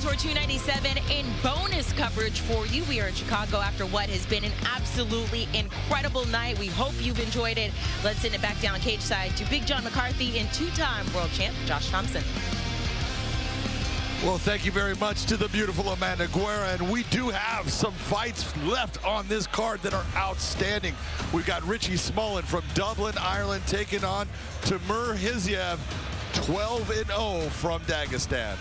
Bellator 297 in bonus coverage for you. We are in Chicago after what has been an absolutely incredible night. We hope you've enjoyed it. Let's send it back down cage side to Big John McCarthy and two-time world champ Josh Thompson. Well, thank you very much to the beautiful Amanda Guerra, and we do have some fights left on this card that are outstanding. We've got Richie Smullen from Dublin, Ireland, taking on Timur Hiziev, 12-0 from Dagestan.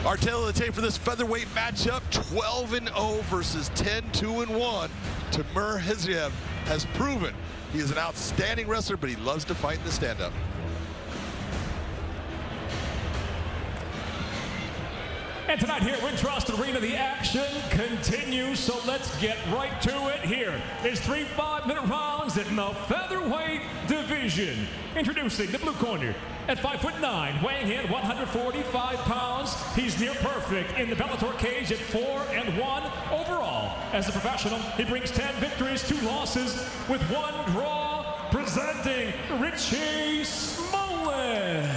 Our tail of the tape for this featherweight matchup, 12-0 versus 10-2-1. Timur Hiziev has proven he is an outstanding wrestler, but he loves to fight in the stand-up. And tonight here at Wintrust Arena, the action continues, so let's get right to it. Here is 3 5-minute rounds in the featherweight division. Introducing the blue corner at 5'9", weighing in 145 pounds. He's near perfect in the Bellator cage at 4-1 overall. As a professional, he brings 10 victories, 2 losses with 1 draw. Presenting Richie Smullen.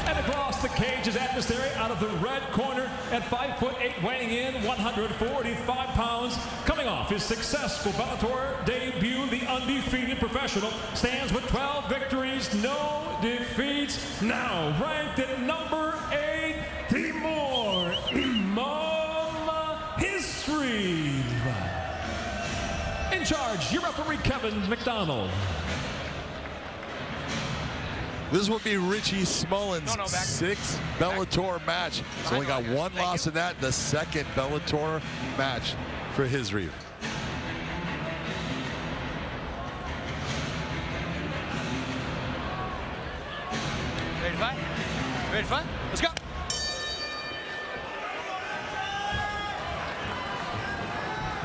And across the cage, his adversary out of the red corner at 5'8", weighing in 145 pounds. Coming off his successful Bellator debut, the undefeated professional stands with 12 victories, no defeats. Now ranked at number 8, Timur Hiziev. In charge, your referee Kevin McDonald. This will be Richie Smullen's 6th Bellator match. He's only got 1 loss in that, the 2nd Bellator match for Hiziev. Ready to fight? Ready to fight? Let's go.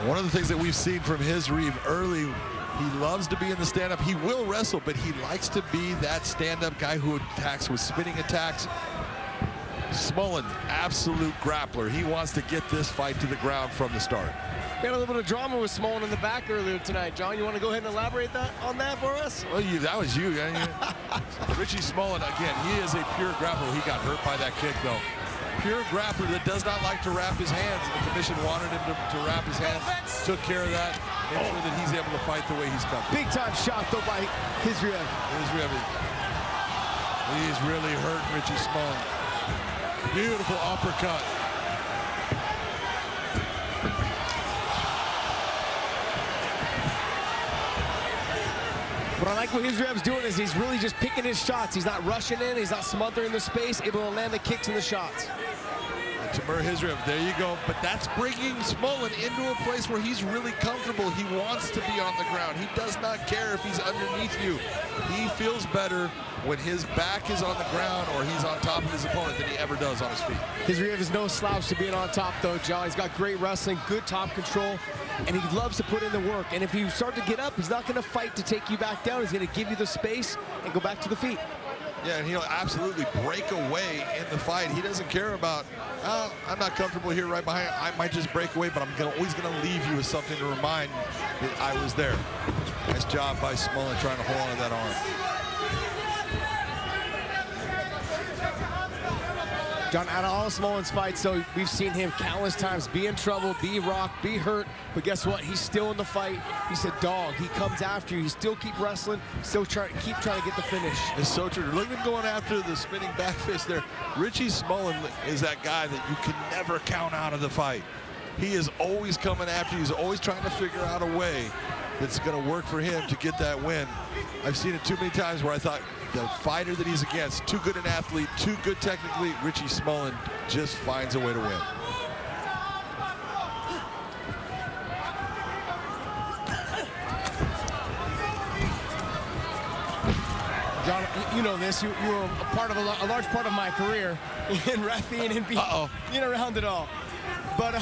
One of the things that we've seen from Hiziev early, he loves to be in the stand-up. He will wrestle, but he likes to be that stand-up guy who attacks with spinning attacks. Smullen, absolute grappler. He wants to get this fight to the ground from the start. We had a little bit of drama with Smullen in the back earlier tonight. John, you want to go ahead and elaborate on that for us? Well, that was you. Richie Smullen, again, he is a pure grappler. He got hurt by that kick, though. Pure grappler that does not like to wrap his hands. The commission wanted him to wrap his hands. Took care of that. Make sure that he's able to fight the way he's coming. Big time shot though by Hiziev. He's really hurt Richie Smullen. Beautiful uppercut. What I like what Hiziev's doing is he's really just picking his shots. He's not rushing in, he's not smothering the space, able to land the kicks and the shots. Timur Hiziev, there you go. But that's bringing Smullen into a place where he's really comfortable. He wants to be on the ground. He does not care if he's underneath you. He feels better when his back is on the ground or he's on top of his opponent than he ever does on his feet. Hiziev is no slouch to being on top though, John. He's got great wrestling, good top control, and he loves to put in the work. And if you start to get up, he's not going to fight to take you back down. He's going to give you the space and go back to the feet. Yeah, and he'll absolutely break away in the fight. He doesn't care about, I'm not comfortable here right behind. I might just break away, but I'm always going to leave you with something to remind that I was there. Nice job by Smullen trying to hold on to that arm. John, out of all Smullen's fights, so we've seen him countless times be in trouble, be rocked, be hurt, but guess what? He's still in the fight. He's a dog. He comes after you. He still keep wrestling, still trying to get the finish. It's so true. Look at him going after the spinning back fist there. Richie Smullen is that guy that you can never count out of the fight. He is always coming after you. He's always trying to figure out a way that's going to work for him to get that win. I've seen it too many times where I thought the fighter that he's against, too good an athlete, too good technically, Richie Smullen just finds a way to win. John, you know this. You were a part of a large part of my career in reffing and being around it all. But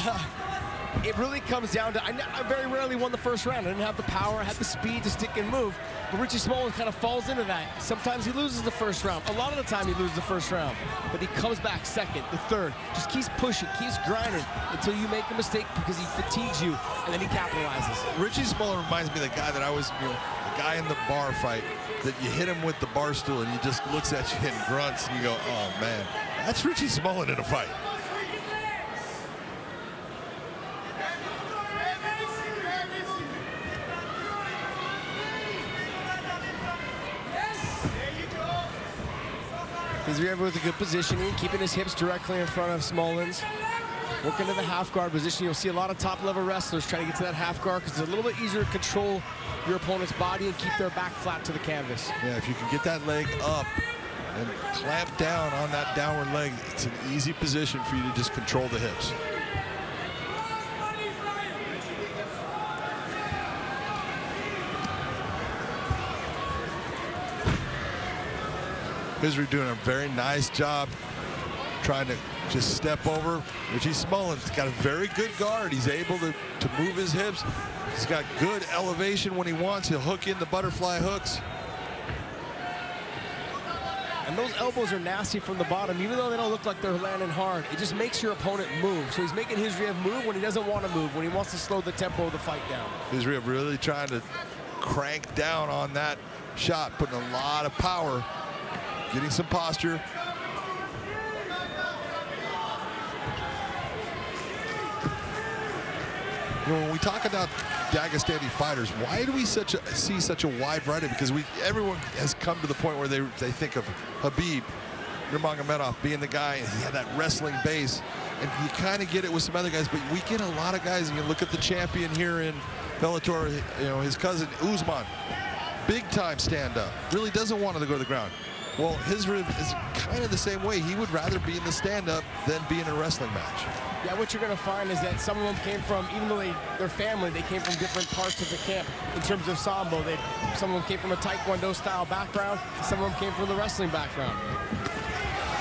it really comes down to, I very rarely won the first round. I didn't have the power, I had the speed to stick and move. But Richie Smolin kind of falls into that. Sometimes he loses the first round. A lot of the time he loses the first round. But he comes back second, the third. Just keeps pushing, keeps grinding until you make a mistake because he fatigues you, and then he capitalizes. Richie Smolin reminds me of the guy that I was, the guy in the bar fight that you hit him with the bar stool and he just looks at you and grunts and you go, oh man, that's Richie Smolin in a fight. He's with a good positioning, keeping his hips directly in front of Smolin's. Working to the half guard position. You'll see a lot of top level wrestlers trying to get to that half guard because it's a little bit easier to control your opponent's body and keep their back flat to the canvas. Yeah, if you can get that leg up and clamp down on that downward leg, it's an easy position for you to just control the hips. Hisry doing a very nice job trying to just step over. Richie Smolin's got a very good guard. He's able to move his hips. He's got good elevation when he wants. He'll hook in the butterfly hooks. And those elbows are nasty from the bottom, even though they don't look like they're landing hard. It just makes your opponent move. So he's making Hisriev move when he doesn't want to move, when he wants to slow the tempo of the fight down. Hisriev really trying to crank down on that shot, putting a lot of power, getting some posture. When we talk about Dagestani fighters, why do we see such a wide variety? Because everyone has come to the point where they think of Habib Nurmagomedov being the guy, and he had that wrestling base, and you kind of get it with some other guys, but we get a lot of guys. And you look at the champion here in Bellator, his cousin Usman, big time stand-up, really doesn't want to go to the ground. Well, Hisriev is kind of the same way. He would rather be in the stand-up than be in a wrestling match. Yeah, what you're going to find is that some of them came from, even though they're family, they came from different parts of the camp. In terms of Sambo, some of them came from a Taekwondo-style background. Some of them came from the wrestling background.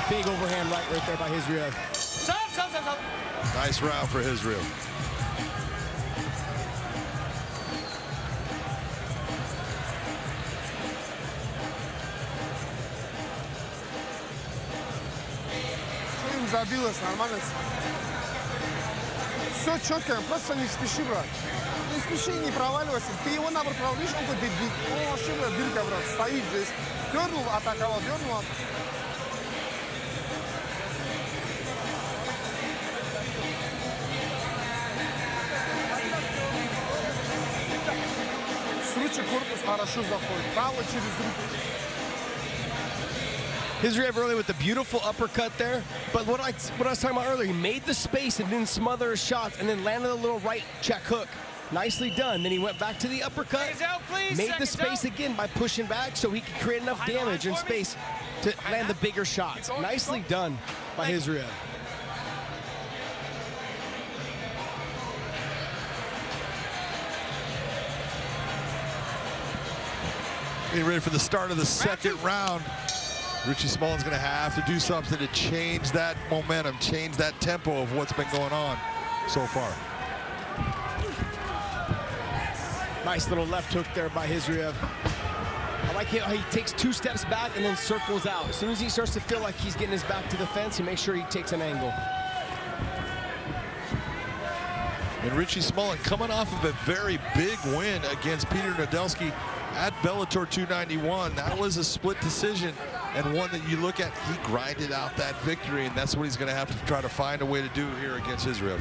Big overhand right there by Hisriev. Nice round for Hisriev. Забилось, нормально. Все четко, просто не спеши, брат. Не спеши, не проваливайся. Ты его наоборот провалишь, он будет бить. О, вообще, дырка, брат, стоит здесь. Дернул, атаковал, дернул. С ручек корпус хорошо заходит. Право через руку. Hisriev early with the beautiful uppercut there, but what I was talking about earlier, he made the space and didn't smother his shots and then landed a little right check hook. Nicely done. Then he went back to the uppercut, made the space again by pushing back so he could create enough damage and space to land the bigger shots. Nicely done by Hisriev. Getting ready for the start of the second round. Richie Smolin's going to have to do something to change that momentum, change that tempo of what's been going on so far. Nice little left hook there by Hisriev. I like how he takes 2 steps back and then circles out. As soon as he starts to feel like he's getting his back to the fence, he makes sure he takes an angle. And Richie Smolin coming off of a very big win against Peter Nadelsky at Bellator 291. That was a split decision, and one that you look at, he grinded out that victory, and that's what he's going to have to try to find a way to do here against Hisriev.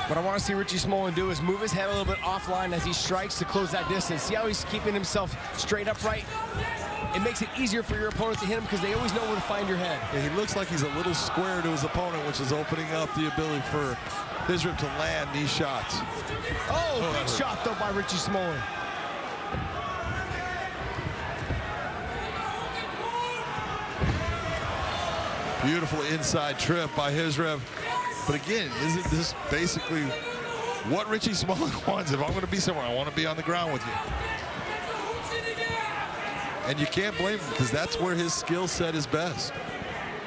What I want to see Richie Smolin do is move his head a little bit offline as he strikes to close that distance. See how he's keeping himself straight upright? It makes it easier for your opponent to hit him because they always know where to find your head. Yeah, he looks like he's a little square to his opponent, which is opening up the ability for Hisriev to land these shots. Oh, big shot though by Richie Smolin. Beautiful inside trip by Hisriev. But again, isn't this basically what Richie Smolin wants? If I'm going to be somewhere, I want to be on the ground with you. And you can't blame him because that's where his skill set is best.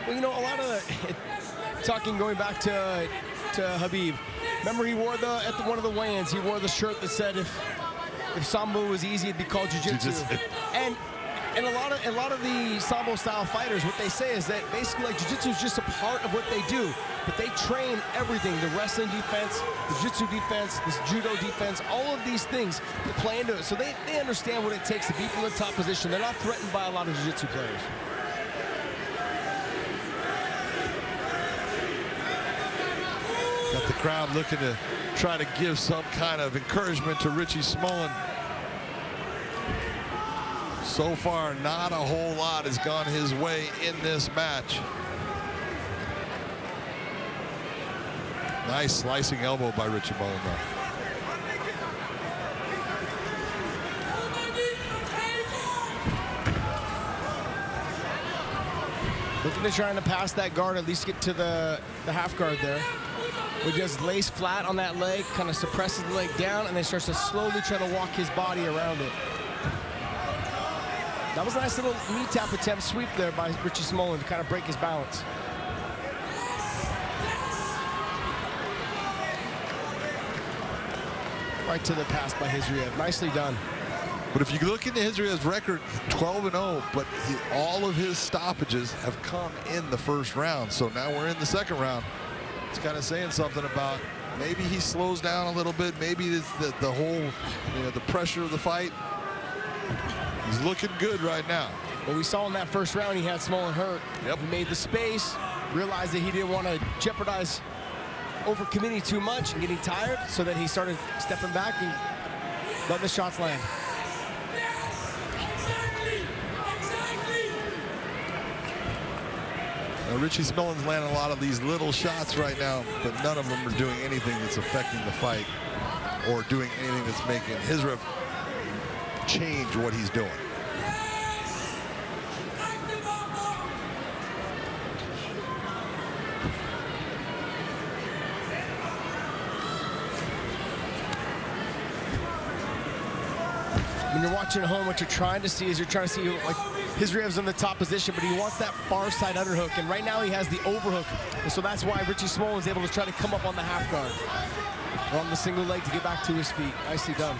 Well, you know, a lot of talking going back to Khabib. Remember, he wore at one of the weigh-ins, he wore the shirt that said if Sambo was easy, it'd be called jiu-jitsu. And a lot of the Sambo style fighters, what they say is that basically like jiu-jitsu is just a part of what they do, but they train everything, the wrestling defense, the jiu-jitsu defense, this judo defense, all of these things that play into it. So they understand what it takes to be from the top position. They're not threatened by a lot of jiu-jitsu players. Got the crowd looking to try to give some kind of encouragement to Richie Smullen. So far, not a whole lot has gone his way in this match. Nice slicing elbow by Richie Smullen, though. Looking to trying to pass that guard, at least get to the half guard there. We just lays flat on that leg, kind of suppresses the leg down, and then starts to slowly try to walk his body around it. That was a nice little knee tap attempt sweep there by Richie Smullen to kind of break his balance. Right to the pass by Hizriev. Nicely done. But if you look into Hizriev's record, 12-0, but all of his stoppages have come in the first round. So now we're in the second round. It's kind of saying something about maybe he slows down a little bit. Maybe it's the whole, the pressure of the fight. He's looking good right now. Well, we saw in that first round he had Smullen hurt. Yep. He made the space, realized that he didn't want to jeopardize overcommitting too much and getting tired, so that he started stepping back and let the shots land. Now, Richie Smullen's landing a lot of these little shots right now, but none of them are doing anything that's affecting the fight or doing anything that's making Hizriev change what he's doing. When you're watching at home, what you're trying to see is like Hizriev's in the top position, but he wants that far side underhook, and right now he has the overhook, and so that's why Richie Smullen is able to try to come up on the half guard or on the single leg to get back to his feet. Nicely done.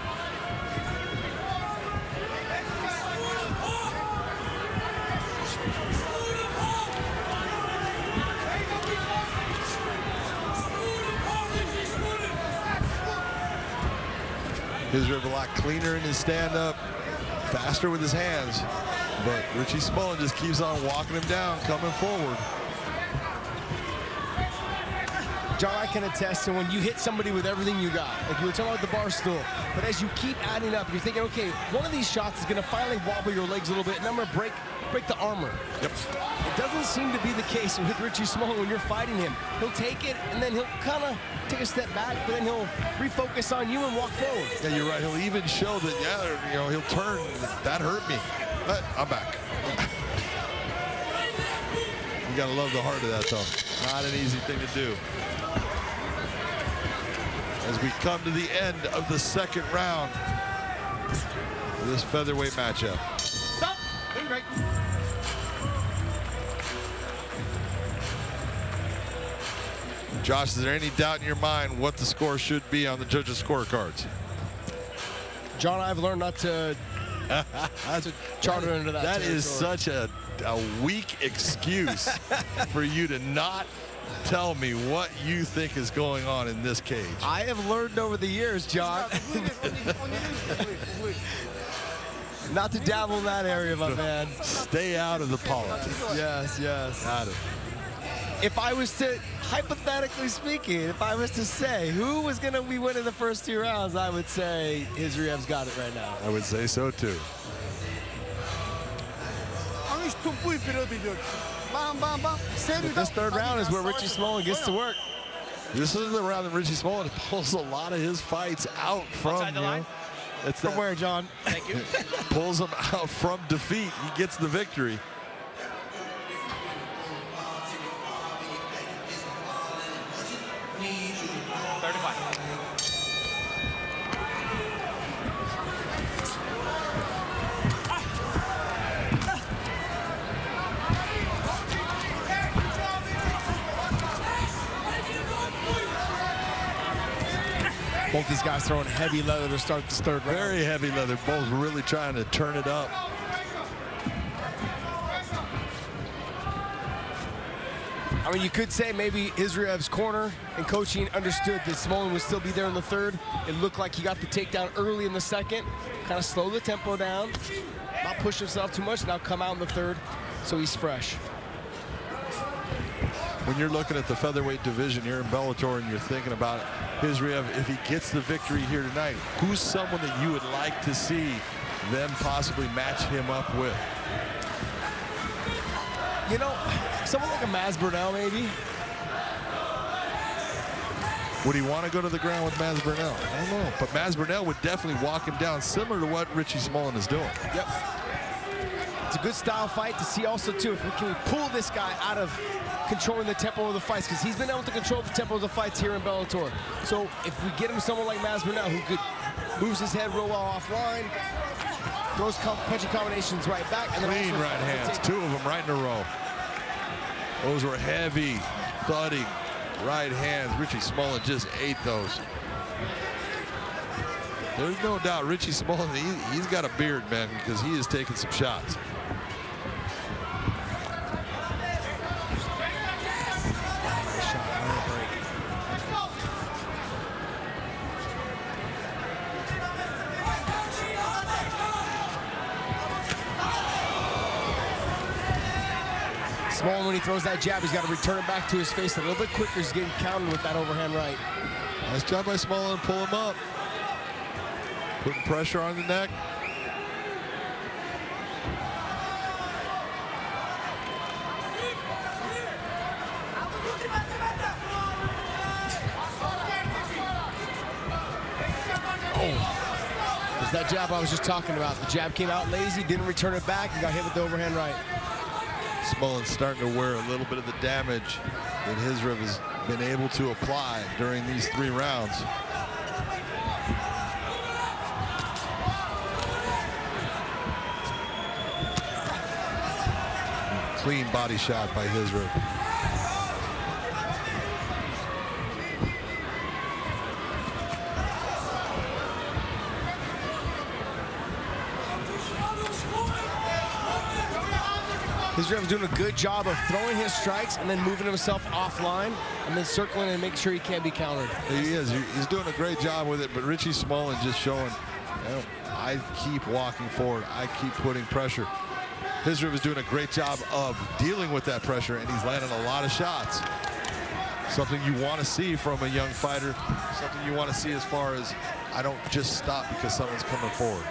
Hizriev a lot cleaner in his stand-up, faster with his hands, but Richie Smullen just keeps on walking him down, coming forward. John, I can attest to when you hit somebody with everything you got, like you were talking about the bar stool, but as you keep adding up, you're thinking, okay, one of these shots is going to finally wobble your legs a little bit, and I'm going to break the armor. Yep. It doesn't seem to be the case with Richie Smullen when you're fighting him. He'll take it, and then he'll kind of take a step back, but then he'll refocus on you and walk forward. Yeah, you're right. He'll even show that, he'll turn. That hurt me, but I'm back. You gotta love the heart of that, though. Not an easy thing to do. As we come to the end of the second round of this featherweight matchup. Stop. Wing break. Josh, is there any doubt in your mind what the score should be on the judges' scorecards? John, I've learned not to charter into that. That is such a weak excuse for you to not tell me what you think is going on in this cage. I have learned over the years, John, not to dabble in that area, my man. Stay out of the politics. Yes. Got it. If I was to, hypothetically speaking, if I was to say who was going to be winning the first 2 rounds, I would say Hizriev's got it right now. I would say so, too. But this third round is where Richie Smullen gets to work. This is the round that Richie Smullen pulls a lot of his fights out from. Outside the line? It's From where, John? Thank you. Pulls them out from defeat. He gets the victory. Both these guys throwing heavy leather to start this third round. Very heavy leather. Both really trying to turn it up. I mean, you could say maybe Israev's corner and coaching understood that Smolin would still be there in the third. It looked like he got the takedown early in the second, kind of slow the tempo down, not push himself too much, now come out in the third, so he's fresh. When you're looking at the featherweight division here in Bellator and you're thinking about Israev, if he gets the victory here tonight, who's someone that you would like to see them possibly match him up with? You know, someone like a Masvidal, maybe. Would he want to go to the ground with Masvidal? I don't know. But Masvidal would definitely walk him down, similar to what Richie Smolin is doing. Yep. It's a good style fight to see also, too, if we can pull this guy out of controlling the tempo of the fights, because he's been able to control the tempo of the fights here in Bellator. So if we get him someone like Masvidal who could moves his head real well offline, throws punching combinations right back. And clean right hands, two of them right in a row. Those were heavy, thudding right hands. Richie Smolin just ate those. There's no doubt Richie Smolin, he's got a beard, man, because he is taking some shots. Smolin, when he throws that jab, he's got to return it back to his face a little bit quicker. He's getting countered with that overhand right. Nice job by Smolin, pull him up. Putting pressure on the neck. Oh, there's that jab I was just talking about. The jab came out lazy, didn't return it back, and got hit with the overhand right. Smolin's starting to wear a little bit of the damage that Israev has been able to apply during these 3 rounds. Clean body shot by Israev. Israev's doing a good job of throwing his strikes and then moving himself offline and then circling and making sure he can't be countered. He is. He's doing a great job with it, but Richie Smolin just showing, you know, I keep walking forward. I keep putting pressure. Israev is doing a great job of dealing with that pressure, and he's landing a lot of shots. Something you want to see from a young fighter. Something you want to see as far as, I don't just stop because someone's coming forward.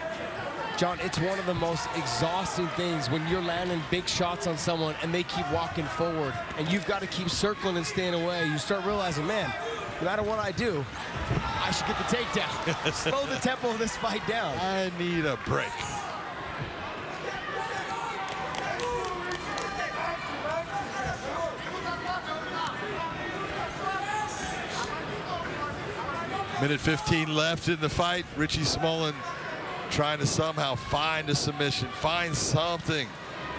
John, it's one of the most exhausting things when you're landing big shots on someone and they keep walking forward and you've got to keep circling and staying away. You start realizing, man, no matter what I do, I should get the takedown. Slow the tempo of this fight down. I need a break. Minute 15 left in the fight. Richie Smolin trying to somehow find a submission, find something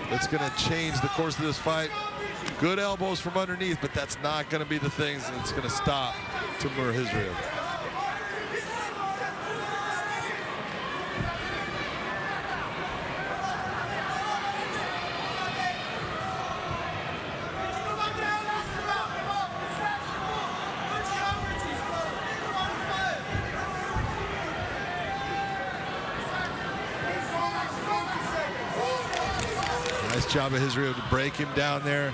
that's going to change the course of this fight. Good elbows from underneath, but that's not going to be the things that's going to stop Timur Israev. Nice job of Israev to break him down there.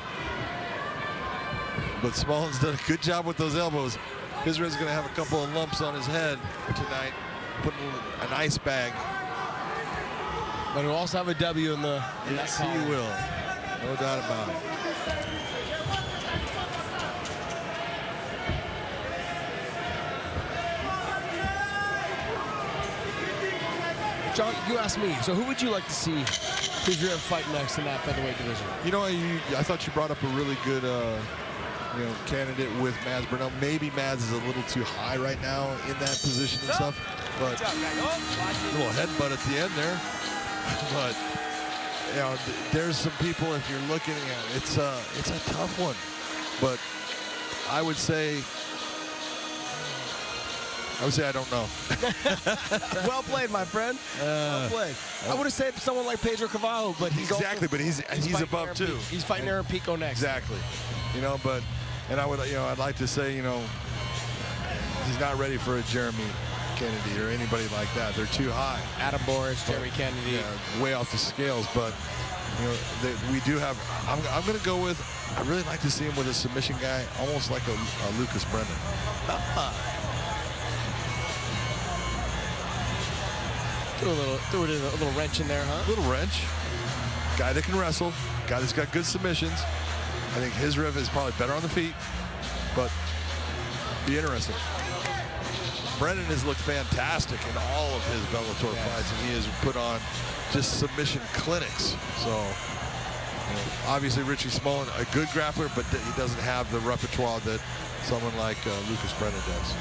But Smolin's done a good job with those elbows. Israel's going to have a couple of lumps on his head tonight, putting an ice bag. But he'll also have a W in the Yes, he will. No doubt about it. John, you asked me, so who would you like to see Israev fight next in that featherweight division? You know, I thought you brought up a really good candidate with Masvidal. Maybe Maz is a little too high right now in that position and stuff, but a little headbutt at the end there. But you know, there's some people, if you're looking at it, it's a tough one. But I would say I would say I don't know. Well played, my friend. Well played. I would have said someone like Pedro Cavallo, but he's exactly. Also, but he's above too. He's fighting Aaron Pico next. Exactly. You know, but and I would, you know, I'd like to say, you know, he's not ready for a Jeremy Kennedy or anybody like that. They're too high. Adam Boris, Jeremy Kennedy. Yeah, way off the scales. But you know, we do have. I'm going to go with. I really like to see him with a submission guy, almost like a Lucas Brennan. Threw a little wrench in there, huh? Little wrench. Guy that can wrestle. Guy that's got good submissions. I think his riff is probably better on the feet, but be interesting. Brennan has looked fantastic in all of his Bellator fights, and he has put on just submission clinics. So, you know, obviously Richie Smullen, a good grappler, but he doesn't have the repertoire that someone like Lucas Brennan does.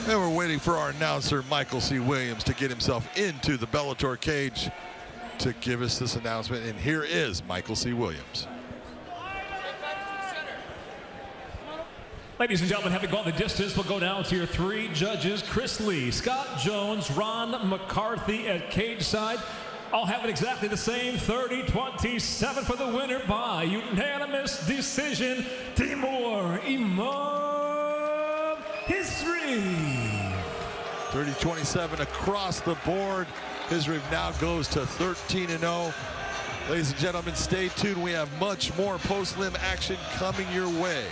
And we're waiting for our announcer, Michael C. Williams, to get himself into the Bellator cage to give us this announcement. And here is Michael C. Williams. Ladies and gentlemen, having gone the distance, we'll go down to your three judges: Chris Lee, Scott Jones, Ron McCarthy at cage side. All having exactly the same 30-27 for the winner by unanimous decision, Timur Imam Hisriv. 30-27 across the board. Hisriv now goes to 13-0. Ladies and gentlemen, stay tuned. We have much more post-limb action coming your way.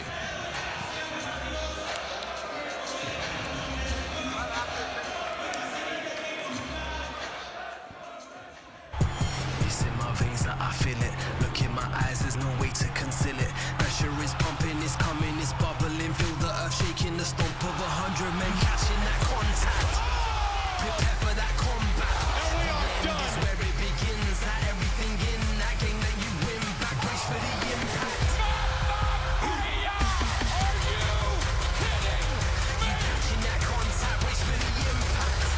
It's in my veins that I feel it. Look in my eyes, there's no way to conceal it. Pressure is pumping, it's coming, it's bubbling. Feel the earth shaking, the stomp of 100 men catching that contact. Prepare for that combat. And we are done. Is where it begins. That everything in that game that you win back. Brace for the impact. Are you kidding? You catching that contact. Brace for the impact.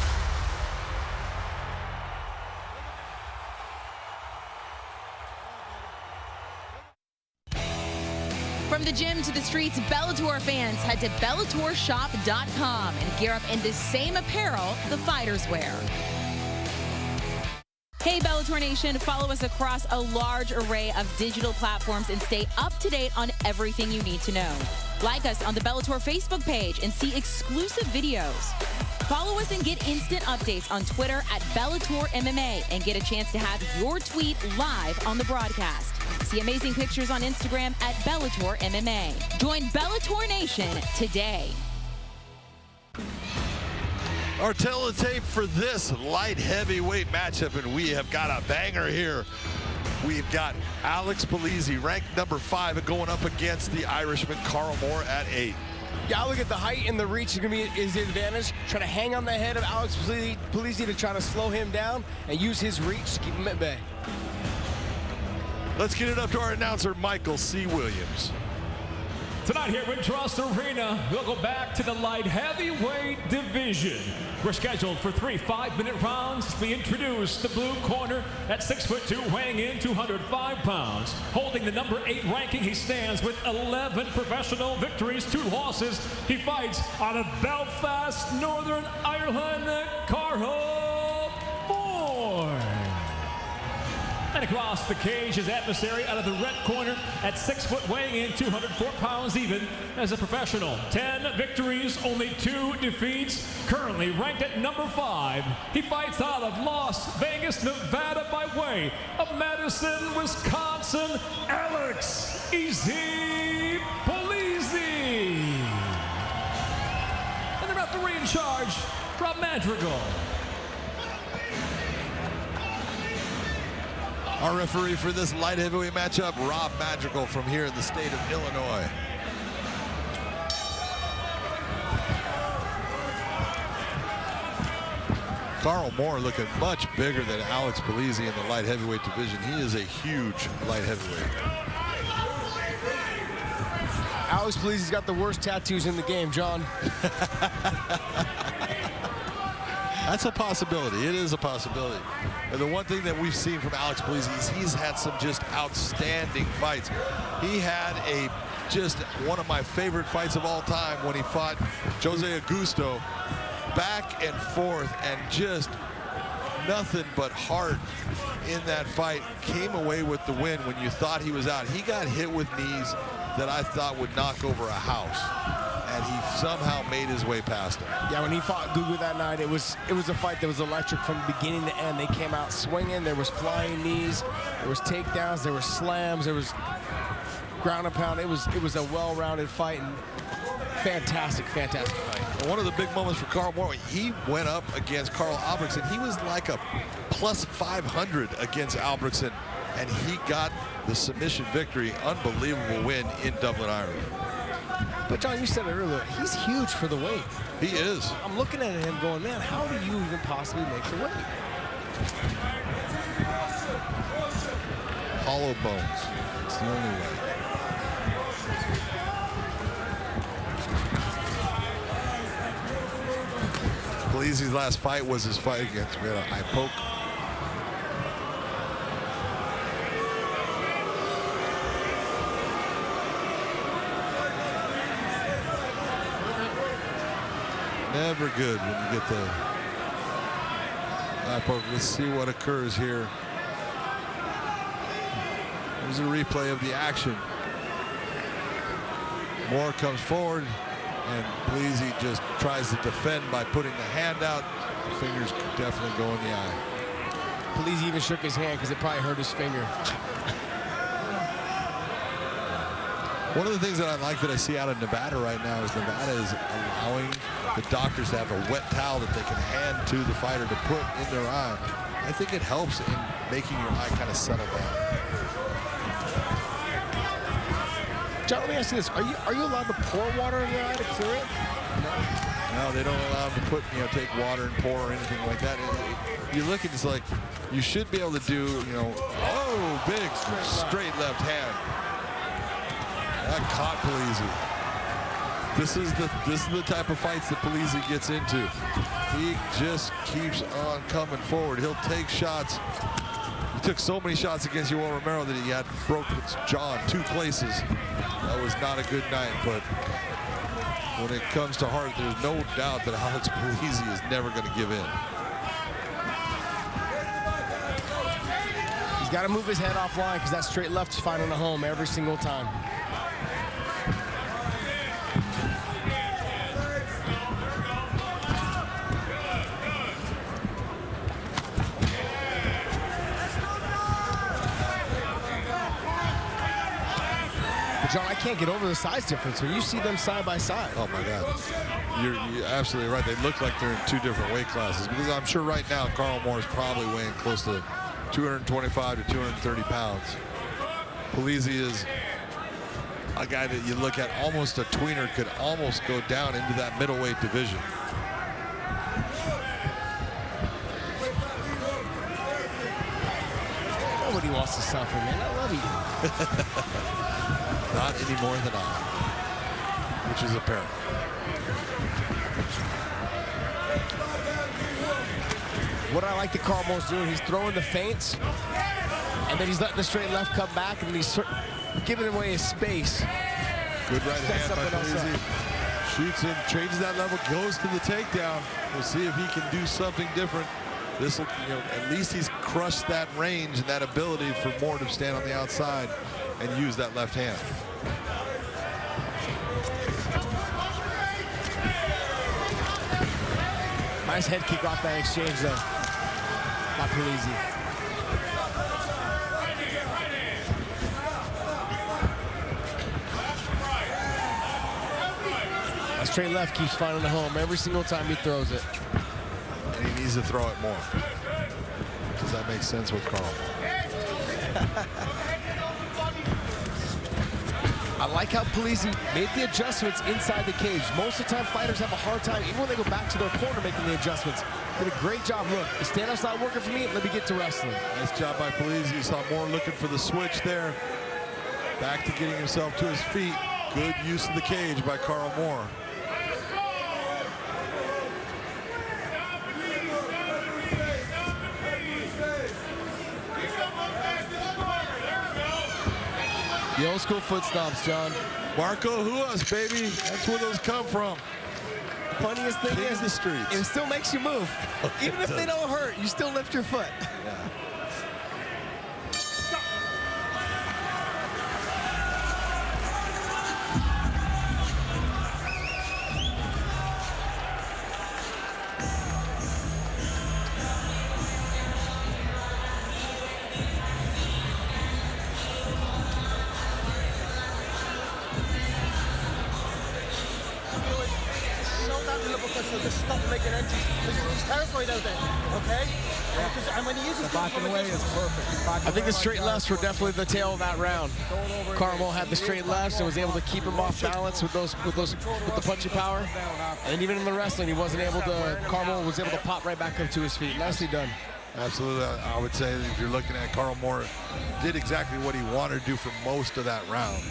From the gym to the streets, Bellator fans head to BellatorShop.com and gear up in the same apparel the fighters wear. Hey Bellator Nation, follow us across a large array of digital platforms and stay up to date on everything you need to know. Like us on the Bellator Facebook page and see exclusive videos. Follow us and get instant updates on Twitter at Bellator MMA and get a chance to have your tweet live on the broadcast. See amazing pictures on Instagram at Bellator MMA. Join Bellator Nation today. Our teletape for this light heavyweight matchup, and we have got a banger here. We've got Alex Polizzi, ranked number 5, going up against the Irishman Carl Moore at 8. Yeah, look at the height and the reach is going to be his advantage. Try to hang on the head of Alex Polizzi to try to slow him down and use his reach to keep him at bay. Let's get it up to our announcer, Michael C. Williams. Tonight here in Trust Arena, we'll go back to the light heavyweight division. We're scheduled for 3 5-minute rounds. We introduce the blue corner at 6'2", weighing in 205 pounds. Holding the number 8 ranking, he stands with 11 professional victories, 2 losses. He fights out of Belfast, Northern Ireland, Carl Moore. And across the cage, his adversary out of the red corner at 6 foot, weighing in 204 pounds even as a professional. 10 victories, only 2 defeats. Currently ranked at number 5. He fights out of Las Vegas, Nevada by way of Madison, Wisconsin, Alex "Easy" Polizzi. And the referee in charge, Rob Madrigal. Our referee for this light heavyweight matchup, Rob Madrigal from here in the state of Illinois. Carl Moore looking much bigger than Alex Polizzi in the light heavyweight division. He is a huge light heavyweight. Alex Polizzi's got the worst tattoos in the game, John. That's a possibility. It is a possibility. And the one thing that we've seen from Alex Polizzi is he's had some just outstanding fights. He had just one of my favorite fights of all time when he fought Jose Augusto, back and forth, and just nothing but heart in that fight. Came away with the win when you thought he was out. He got hit with knees that I thought would knock over a house, and he somehow made his way past him. Yeah, when he fought Gugu that night, it was a fight that was electric from beginning to end. They came out swinging. There was flying knees, there was takedowns, there was slams, there was ground and pound. It was a well-rounded fight, and fantastic fight. And one of the big moments for Carl Moore, he went up against Carl Albrechtsen. He was like a plus 500 against Albrechtsen, and he got the submission victory. Unbelievable win in Dublin, Ireland. But John, you said it earlier, he's huge for the weight. He is. I'm looking at him going, man, how do you even possibly make the weight? Hollow bones. It's the only way. Polizzi's last fight was his fight against Ipoke. Never good when you get the Ipoke. Let's see what occurs here. Here's a replay of the action. Moore comes forward, and Polizzi just tries to defend by putting the hand out. The fingers definitely go in the eye. Polizzi even shook his hand because it probably hurt his finger. One of the things that I like that I see out of Nevada right now is Nevada is allowing the doctors to have a wet towel that they can hand to the fighter to put in their eye. I think it helps in making your eye kind of settle down. John, let me ask you this. Are you allowed to pour water in your eye to clear it? No, they don't allow them to put, take water and pour or anything like that. You look at it's like you should be able to do, oh, big straight left hand. That caught Polizzi. This is the type of fights that Polizzi gets into. He just keeps on coming forward. He'll take shots. He took so many shots against Yoel Romero that he had broken his jaw in 2 places. That was not a good night, but when it comes to heart, there's no doubt that Alex Polizzi is never going to give in. He's got to move his head offline because that straight left's finding a home every single time. John, I can't get over the size difference when you see them side by side. Oh my God, you're absolutely right. They look like they're in 2 different weight classes, because I'm sure right now Carl Moore is probably weighing close to 225 to 230 pounds. Polizzi is a guy that you look at, almost a tweener, could almost go down into that middleweight division. Nobody wants to suffer, man. I love you. Not any more than I, which is apparent. What I like that Carl Moore's doing, he's throwing the feints, and then he's letting the straight left come back, and he's giving away his space. Good right hand by Polizzi. Shoots in, changes that level, goes to the takedown. We'll see if he can do something different. This will, at least he's crushed that range and that ability for Moore to stand on the outside and use that left hand. Nice head kick off that exchange, though, by Polizzi. That straight left keeps finding a home every single time he throws it. And he needs to throw it more. Does that make sense with Carl? I like how Polizzi made the adjustments inside the cage. Most of the time, fighters have a hard time, even when they go back to their corner, making the adjustments. Did a great job. Look, the stand-up's not working for me. Let me get to wrestling. Nice job by Polizzi. You saw Moore looking for the switch there. Back to getting himself to his feet. Good use of the cage by Carl Moore. The old school foot stomps, John. Marco Huas, baby. That's where those come from. Funniest thing King is, of the streets. it still makes you move. Even if they don't hurt, you still lift your foot. Yeah. Just stop making entries. He's terrified out there, okay? Yeah. And when he uses Backing away is perfect. I think the straight lefts were definitely the tail of that round. Carmel had the straight lefts and was able to keep him off balance with the punching power. And even in the wrestling, he wasn't able to. Carmel was able to pop right back up to his feet. Nicely done. Absolutely. I would say that if you're looking at Carl Moore, did exactly what he wanted to do for most of that round.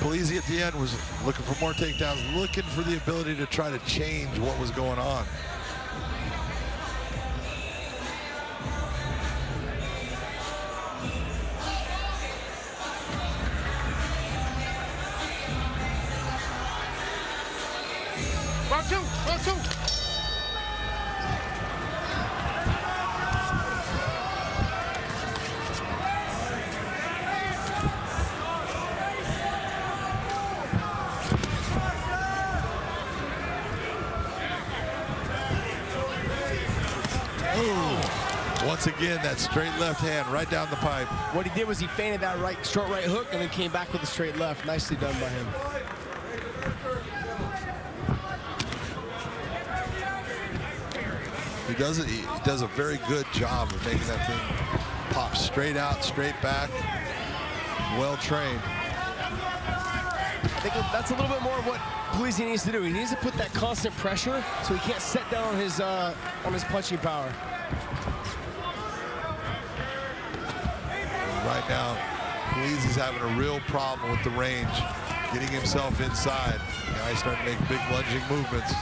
Polizzi at the end was looking for more takedowns, looking for the ability to try to change what was going on. Round two, round two. Once again, that straight left hand right down the pipe. What he did was he feinted that short right hook and then came back with a straight left. Nicely done by him. He does a very good job of making that thing pop straight out, straight back. Well trained. I think that's a little bit more of what Polizzi needs to do. He needs to put that constant pressure so he can't set down on his punching power. Right now, Polizzi's having a real problem with the range, getting himself inside. Now he's starting to make big lunging movements.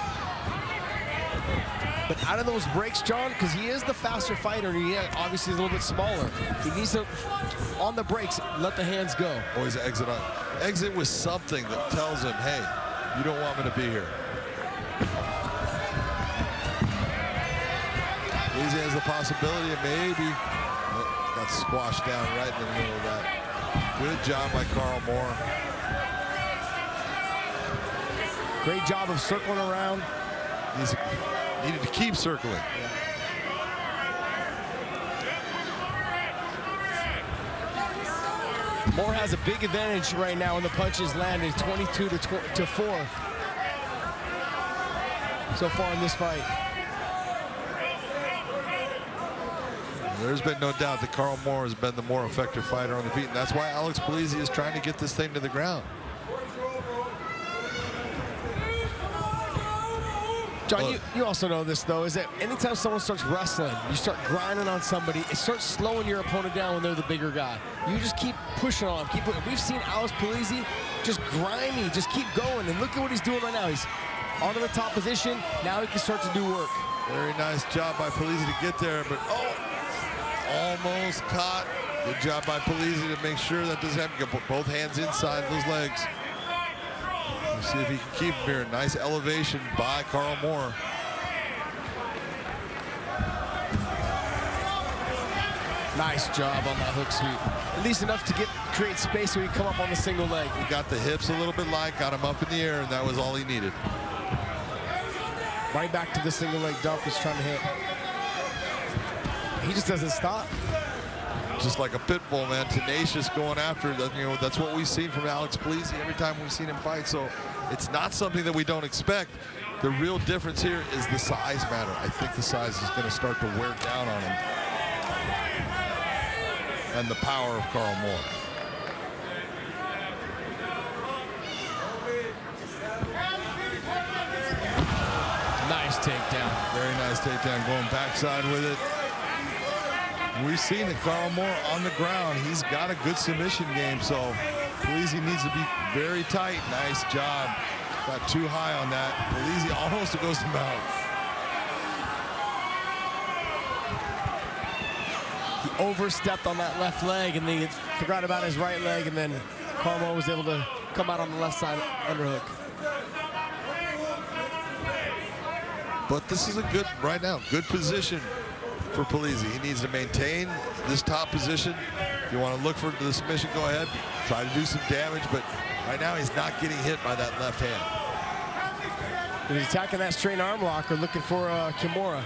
But out of those breaks, John, because he is the faster fighter, and he obviously is a little bit smaller, he needs to, on the breaks, let the hands go. Always exit with something that tells him, hey, you don't want me to be here. Polizzi has the possibility of maybe. Got squashed down right in the middle of that. Good job by Carl Moore. Great job of circling around. He's needed to keep circling. Moore has a big advantage right now in the punches landed, 22 to 4 so far in this fight. There's been no doubt that Carl Moore has been the more effective fighter on the feet, and that's why Alex Polizzi is trying to get this thing to the ground. John, you also know this, though, is that anytime someone starts wrestling, you start grinding on somebody, it starts slowing your opponent down when they're the bigger guy. You just keep pushing on him. We've seen Alex Polizzi just grimy, just keep going, and look at what he's doing right now. He's onto the top position. Now he can start to do work. Very nice job by Polizzi to get there, but almost caught. Good job by Polizzi to make sure that doesn't happen. Put both hands inside those legs. Let's see if he can keep him here. Nice elevation by Carl Moore. Nice job on that hook sweep. At least enough to create space so he can come up on the single leg. He got the hips a little bit light, got him up in the air, and that was all he needed. Right back to the single leg dump he's trying to hit. He just doesn't stop. Just like a pit bull, man, tenacious going after it. You know, that's what we've seen from Alex Polizzi every time we've seen him fight. So it's not something that we don't expect. The real difference here is the size matter. I think the size is going to start to wear down on him. And the power of Carl Moore. Nice takedown. Very nice takedown, going backside with it. We've seen that Carl Moore on the ground, he's got a good submission game, so Polizzi needs to be very tight. Nice job. Got too high on that. Polizzi almost goes to mount. He overstepped on that left leg, and then he forgot about his right leg, and then Carmo was able to come out on the left side underhook. But this is a good, right now, good position for Polizzi. He needs to maintain this top position. If you want to look for the submission, go ahead. Try to do some damage, but right now he's not getting hit by that left hand. He's attacking that straight arm lock or looking for Kimura.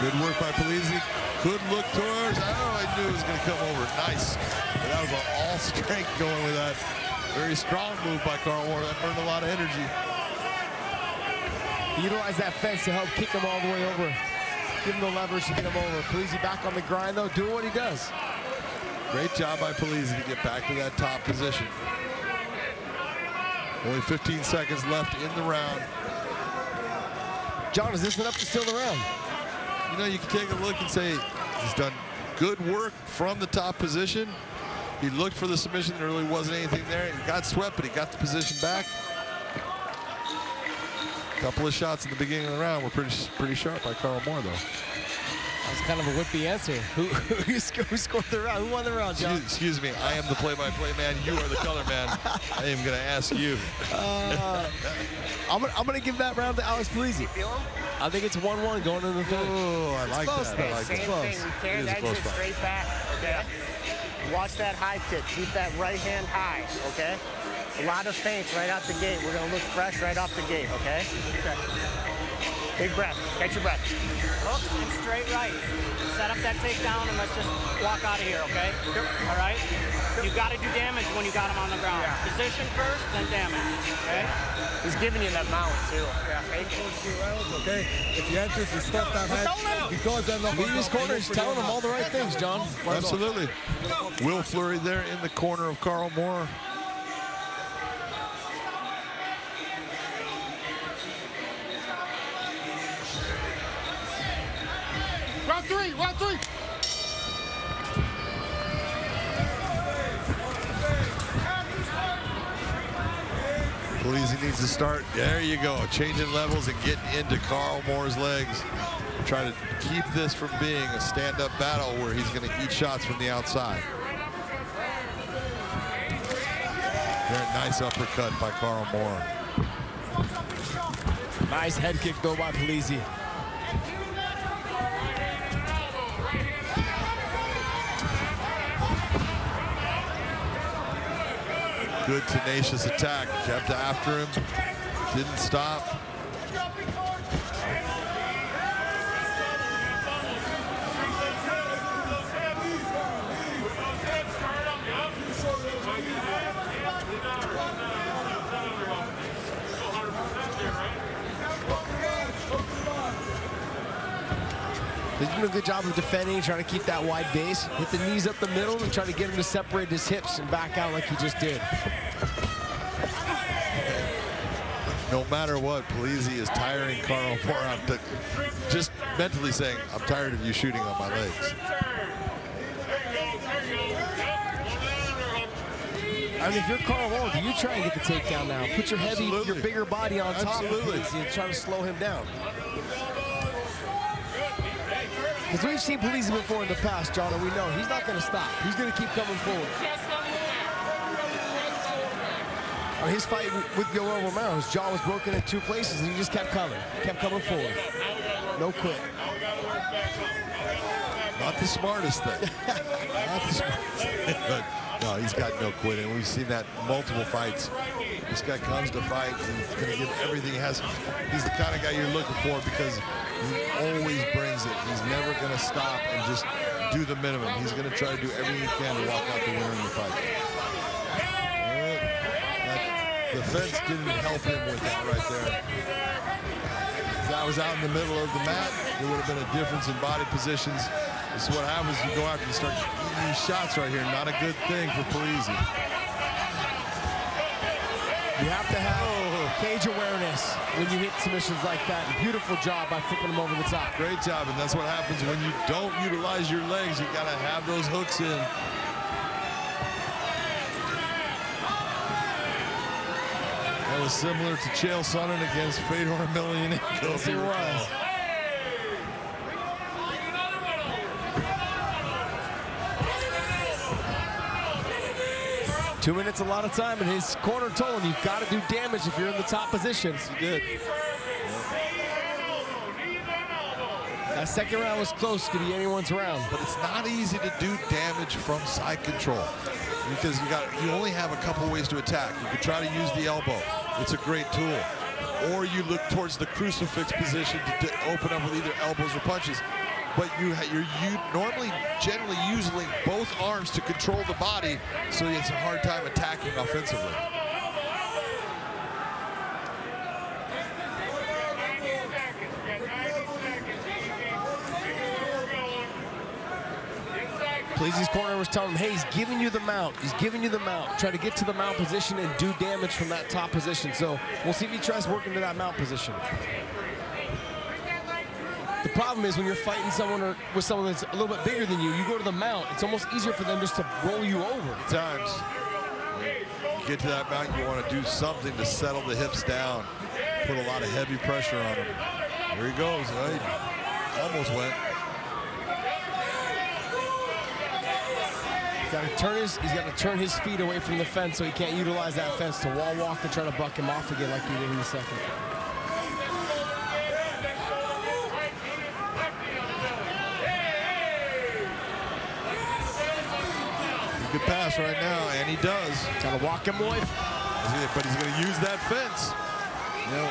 Good work by Polizzi. Could look towards. Oh, I knew it was going to come over. Nice. But that was an all-strength going with that. Very strong move by Carl Moore. That burned a lot of energy. He utilized that fence to help kick him all the way over. Give him the leverage to get him over. Polizzi back on the grind, though, doing what he does. Great job by Polizzi to get back to that top position. Only 15 seconds left in the round. John, is this enough to steal the round? You know, you can take a look and say he's done good work from the top position. He looked for the submission. There really wasn't anything there. He got swept, but he got the position back. A couple of shots in the beginning of the round were pretty sharp by Carl Moore, though. That was kind of a whippy answer. Who scored the round? Who won the round, John? Excuse me. I am the play-by-play man. You are the color man. I am going to ask you. I'm gonna give that round to Alex Polizzi. I think it's 1-1 going into the third. Oh, I like close, that. though. I like It's it. close. Same thing. Carry that shit straight back. Okay. Watch that high kick. Keep that right hand high. Okay. A lot of feints right out the gate. We're gonna look fresh right off the gate. Okay. Okay. Big breath. Catch your breath. Hooks and straight right. Set up that takedown and let's just walk out of here, okay? Yep. All right? You got to do damage when you got him on the ground. Yeah. Position first, then damage, okay? He's giving you that mount, too. Yeah. Okay, if you enter, you stop that head. Because they're not Leading his corner, he's telling him all the right things, John. Absolutely. Will Fleury there in the corner of Carl Moore. Round three, round three. Polizzi needs to start. There you go. Changing levels and getting into Carl Moore's legs. Try to keep this from being a stand-up battle where he's going to eat shots from the outside. Very nice uppercut by Carl Moore. Nice head kick, though, by Polizzi. Good tenacious attack. Kept after him. Didn't stop. They're doing a good job of defending, trying to keep that wide base. Hit the knees up the middle and try to get him to separate his hips and back out like he just did. No matter what, Polizzi is tiring Carl Moore out. Just mentally saying, I'm tired of you shooting on my legs. I mean, if you're Carl Moore, do you try and get the takedown now? Put your heavy, Absolutely. your bigger body on top of Absolutely. Polizzi and try to slow him down. Because we've seen Polizzi before in the past, John, and we know he's not going to stop. He's going to keep coming forward. On his fight with Romero, his jaw was broken in 2 places, and he just kept coming forward. No quit. Not the smartest thing. Not the smartest thing. But no, he's got no quitting. We've seen that multiple fights. This guy comes to fight, and he's going to give everything he has. He's the kind of guy you're looking for because he always brings it. He's never going to stop and just do the minimum. He's going to try to do everything he can to walk out the winner in the fight. The fence didn't help him with that right there. If that was out in the middle of the mat, there would have been a difference in body positions. This is what happens. You go out and you start eating these shots right here. Not a good thing for Polizzi. You have to have cage awareness when you hit submissions like that. Beautiful job by flipping them over the top. Great job, and that's what happens when you don't utilize your legs. You gotta have those hooks in. That was similar to Chael Sonnen against Fedor Emelianenko. Yes, it was. 2 minutes, a lot of time, and his corner told him you've got to do damage if you're in the top position. He did. That second round was close. Could be anyone's round. But it's not easy to do damage from side control because you only have a couple ways to attack. You could try to use the elbow. It's a great tool. Or you look towards the crucifix position to open up with either elbows or punches. But you're normally generally using both arms to control the body, so it's a hard time attacking offensively. Polizzi's corner was telling him, hey, he's giving you the mount. He's giving you the mount. Try to get to the mount position and do damage from that top position. So we'll see if he tries working to that mount position. The problem is when you're fighting someone or with someone that's a little bit bigger than you, you go to the mount. It's almost easier for them just to roll you over. At times, you get to that mount, you want to do something to settle the hips down, put a lot of heavy pressure on him. Here he goes. Right? Almost went. He's got to turn his feet away from the fence so he can't utilize that fence to wall walk and try to buck him off again like he did in the second. Good pass right now, and he does. Got to walk him away. But he's going to use that fence. You know,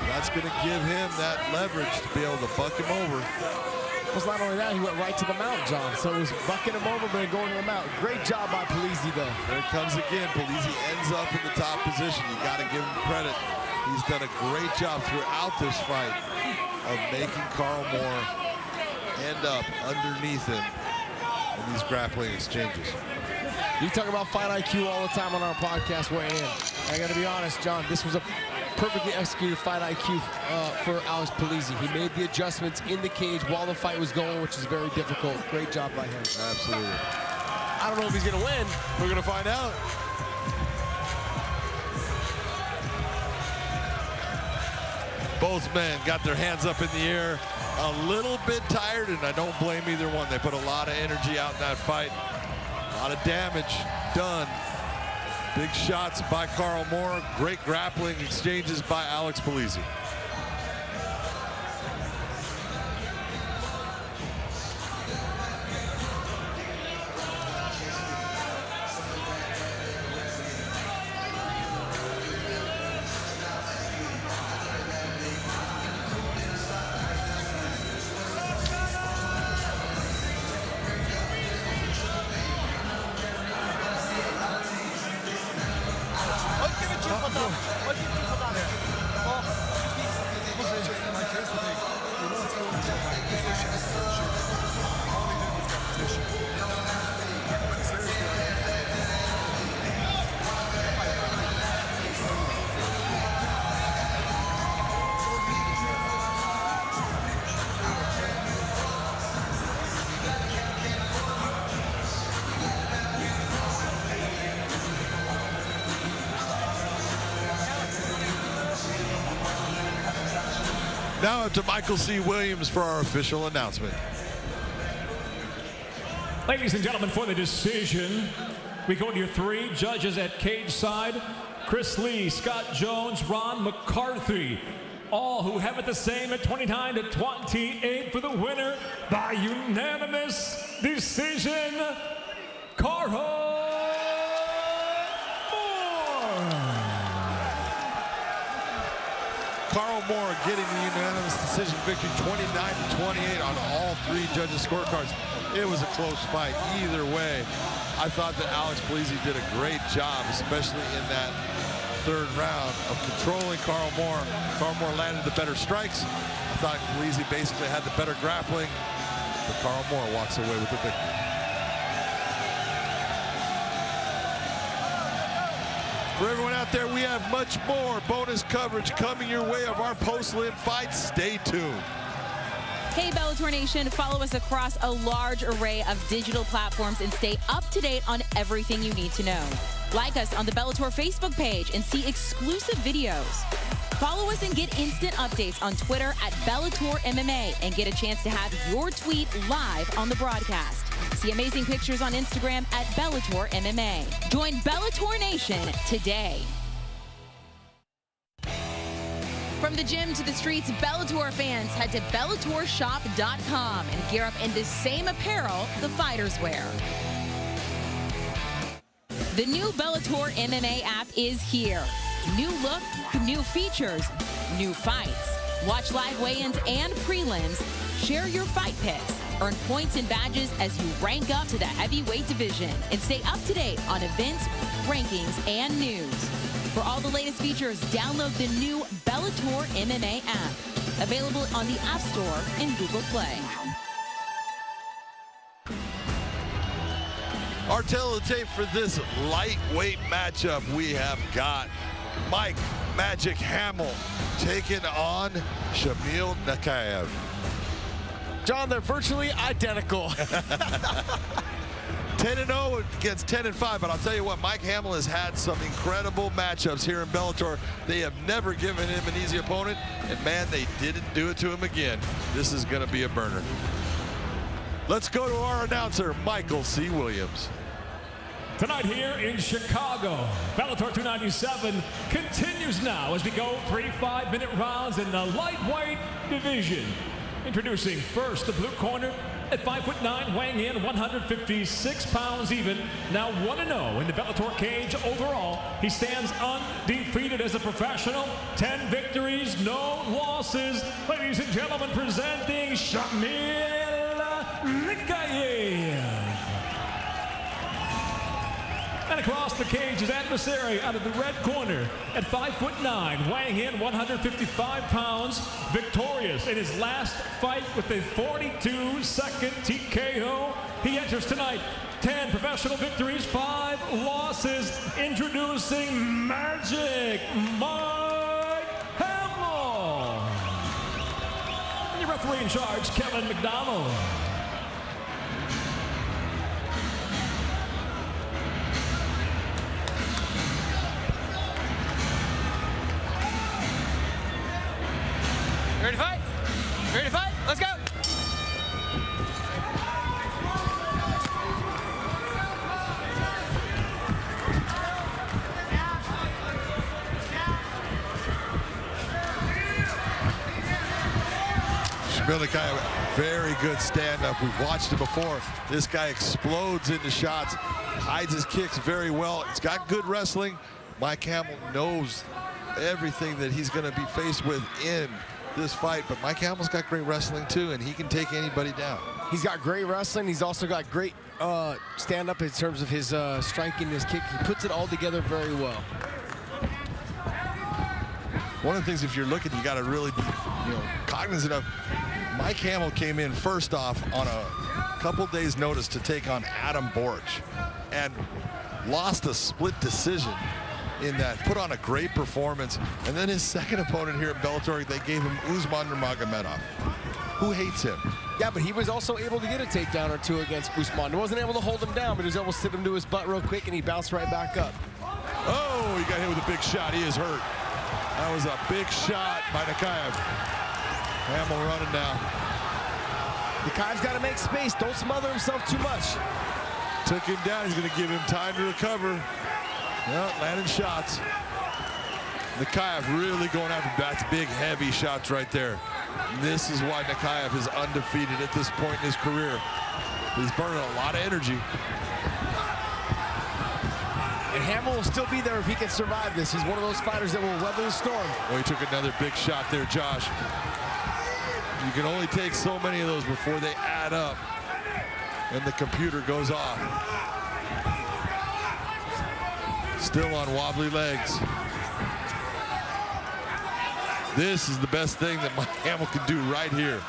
that's going to give him that leverage to be able to buck him over. Well, not only that, he went right to the mount, John. So it was bucking him over, but going to the mount. Great job by Polizzi, though. There it comes again. Polizzi ends up in the top position. You got to give him credit. He's done a great job throughout this fight of making Carl Moore end up underneath him in these grappling exchanges. You talk about fight IQ all the time on our podcast weighing in. I got to be honest, John, this was a perfectly executed fight IQ for Alex Polizzi. He made the adjustments in the cage while the fight was going, which is very difficult. Great job by him. Absolutely. I don't know if he's going to win. We're going to find out. Both men got their hands up in the air. A little bit tired, and I don't blame either one. They put a lot of energy out in that fight. A lot of damage done. Big shots by Carl Moore. Great grappling exchanges by Alex Polizzi. Now up to Michael C. Williams for our official announcement. Ladies and gentlemen, for the decision, we go to your three judges at cage side. Chris Lee, Scott Jones, Ron McCarthy. All who have it the same at 29-28 for the winner by unanimous decision, Carl Moore. Carl Moore getting the unanimous decision victory, 29-28 on all three judges' scorecards. It was a close fight either way. I thought that Alex Polizzi did a great job, especially in that third round, of controlling Carl Moore. Carl Moore landed the better strikes. I thought Polizzi basically had the better grappling. But Carl Moore walks away with the victory. For everyone out there, we have much more bonus coverage coming your way of our post-limb fights. Stay tuned. Hey, Bellator Nation, follow us across a large array of digital platforms and stay up to date on everything you need to know. Like us on the Bellator Facebook page and see exclusive videos. Follow us and get instant updates on Twitter at Bellator MMA and get a chance to have your tweet live on the broadcast. See amazing pictures on Instagram at Bellator MMA. Join Bellator Nation today. From the gym to the streets, Bellator fans head to BellatorShop.com and gear up in the same apparel the fighters wear. The new Bellator MMA app is here. New look, new features, new fights. Watch live weigh-ins and prelims. Share your fight picks. Earn points and badges as you rank up to the heavyweight division. And stay up to date on events, rankings, and news. For all the latest features, download the new Bellator MMA app. Available on the App Store and Google Play. Our teletape for this lightweight matchup, we have got Mike Magic Hamill taking on Shamil Nemkov. John, they're virtually identical. 10-0 against 10-5, but I'll tell you what, Mike Hamill has had some incredible matchups here in Bellator. They have never given him an easy opponent, and man, they didn't do it to him again. This is going to be a burner. Let's go to our announcer, Michael C. Williams. Tonight here in Chicago, Bellator 297 continues now as we go 3 5-minute rounds in the lightweight division. Introducing first the blue corner at 5'9", weighing in 156 pounds even. Now 1-0 in the Bellator cage overall. He stands undefeated as a professional. 10 victories, no losses. Ladies and gentlemen, presenting Shamil Nemkov. And across the cage, his adversary out of the red corner at 5'9", weighing in 155 pounds, victorious in his last fight with a 42-second TKO. He enters tonight 10 professional victories, 5 losses. Introducing Magic Mike Hamill. And your referee in charge, Kevin McDonald. Ready to fight? Ready to fight? Let's go! Shamil Nemkov, very good stand-up. We've watched it before. This guy explodes into shots, hides his kicks very well. He's got good wrestling. Mike Hamill knows everything that he's going to be faced with in this fight, but Mike Hamill's got great wrestling too, and he can take anybody down. He's got great wrestling. He's also got great stand-up in terms of his striking, his kick. He puts it all together very well. One of the things, if you're looking, you got to really be, cognizant of. Mike Hamill came in first off on a couple days' notice to take on Adam Borch, and lost a split decision in that, put on a great performance. And then his second opponent here at Bellator, they gave him Usman Nurmagomedov. Who hates him? Yeah, but he was also able to get a takedown or two against Usman. He wasn't able to hold him down, but he was able to sit him to his butt real quick, and he bounced right back up. Oh, he got hit with a big shot. He is hurt. That was a big shot by Nemkov. Hamill running now. Nemkov's got to make space. Don't smother himself too much. Took him down. He's going to give him time to recover. Well, landing shots. Nemkov really going after that's big, heavy shots right there. This is why Nemkov is undefeated at this point in his career. He's burning a lot of energy. And Hamill will still be there if he can survive this. He's one of those fighters that will weather the storm. Oh, he took another big shot there, Josh. You can only take so many of those before they add up and the computer goes off. Still on wobbly legs. This is the best thing that Mike Hamill can do right here.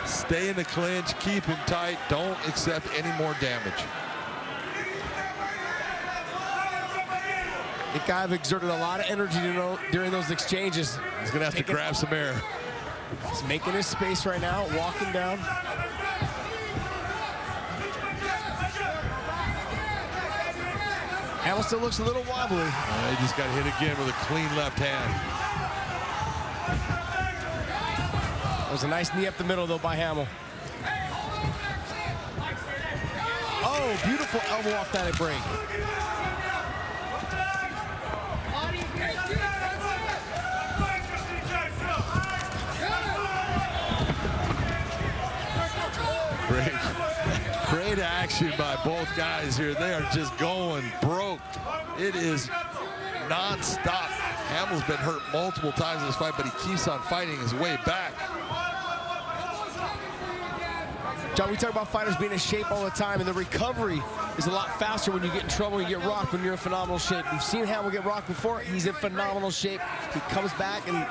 Stay in the clinch, keep him tight, don't accept any more damage. Nemkov exerted a lot of energy during those exchanges. He's gonna have to grab some air. He's making his space right now, walking down. Hamill still looks a little wobbly. He just got hit again with a clean left hand. That was a nice knee up the middle, though, by Hamill. Oh, beautiful elbow off that break. Great action by both guys here. They are just going broke. It is non-stop. Hamill's been hurt multiple times in this fight, but he keeps on fighting his way back. John, we talk about fighters being in shape all the time, and the recovery is a lot faster when you get in trouble, you get rocked when you're in phenomenal shape. We've seen Hamill get rocked before. He's in phenomenal shape. He comes back and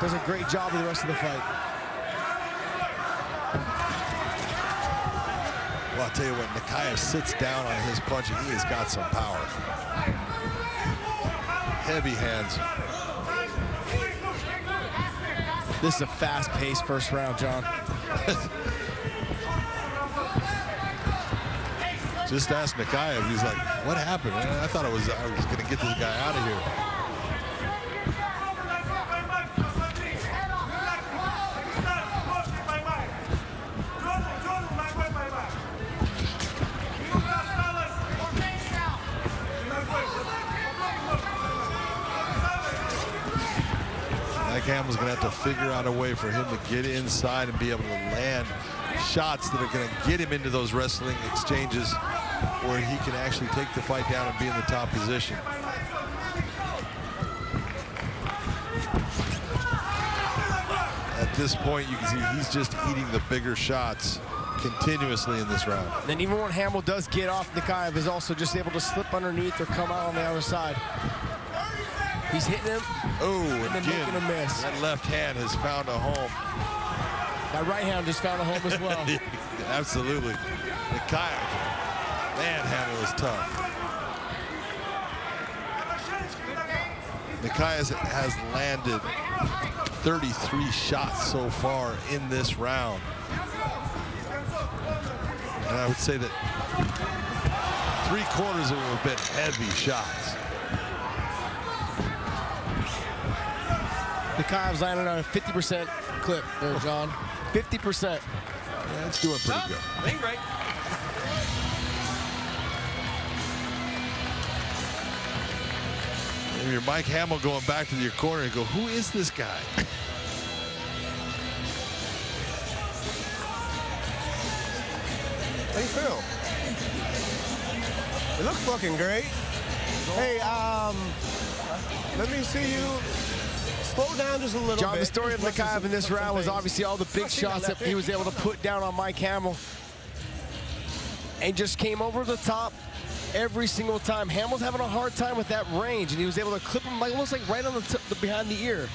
does a great job of the rest of the fight. Well, I'll tell you what, Nemkov sits down on his punch, and he has got some power. Heavy hands. This is a fast-paced first round, John. Just ask Nemkov. He's like, what happened? I thought I was going to get this guy out of here. Hamill's going to have to figure out a way for him to get inside and be able to land shots that are going to get him into those wrestling exchanges where he can actually take the fight down and be in the top position. At this point, you can see he's just eating the bigger shots continuously in this round. Then even when Hamill does get off, Nemkov is also just able to slip underneath or come out on the other side. He's hitting him. Oh, and then again, making a miss. That left hand has found a home. That right hand just found a home as well. Absolutely. Nemkov, man, Hamill is tough. Nemkov has landed 33 shots so far in this round. And I would say that 3/4 of them have been heavy shots. Nemkov's landing on a 50% clip there, John. 50%. Yeah, it's doing pretty good. Lean right. And you're Mike Hamill going back to your corner and go, who is this guy? How you feel? It looks fucking great. Hey, let me see you. Slow down just a little bit. John, the story of Nemkov in this round was obviously all the big shots that he was able to put down on Mike Hamill. And just came over the top every single time. Hamill's having a hard time with that range, and he was able to clip him like, almost like right on the tip, behind the ear.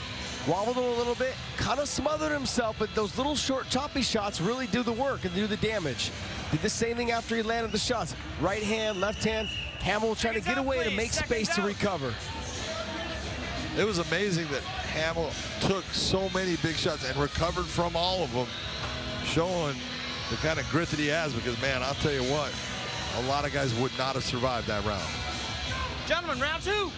Wobbled him a little bit, kind of smothered himself, but those little short choppy shots really do the work and do the damage. Did the same thing after he landed the shots. Right hand, left hand. Hamill trying to get away to make space to recover. It was amazing that Hamill took so many big shots and recovered from all of them, showing the kind of grit that he has, because, man, I'll tell you what, a lot of guys would not have survived that round. Gentlemen, round 2.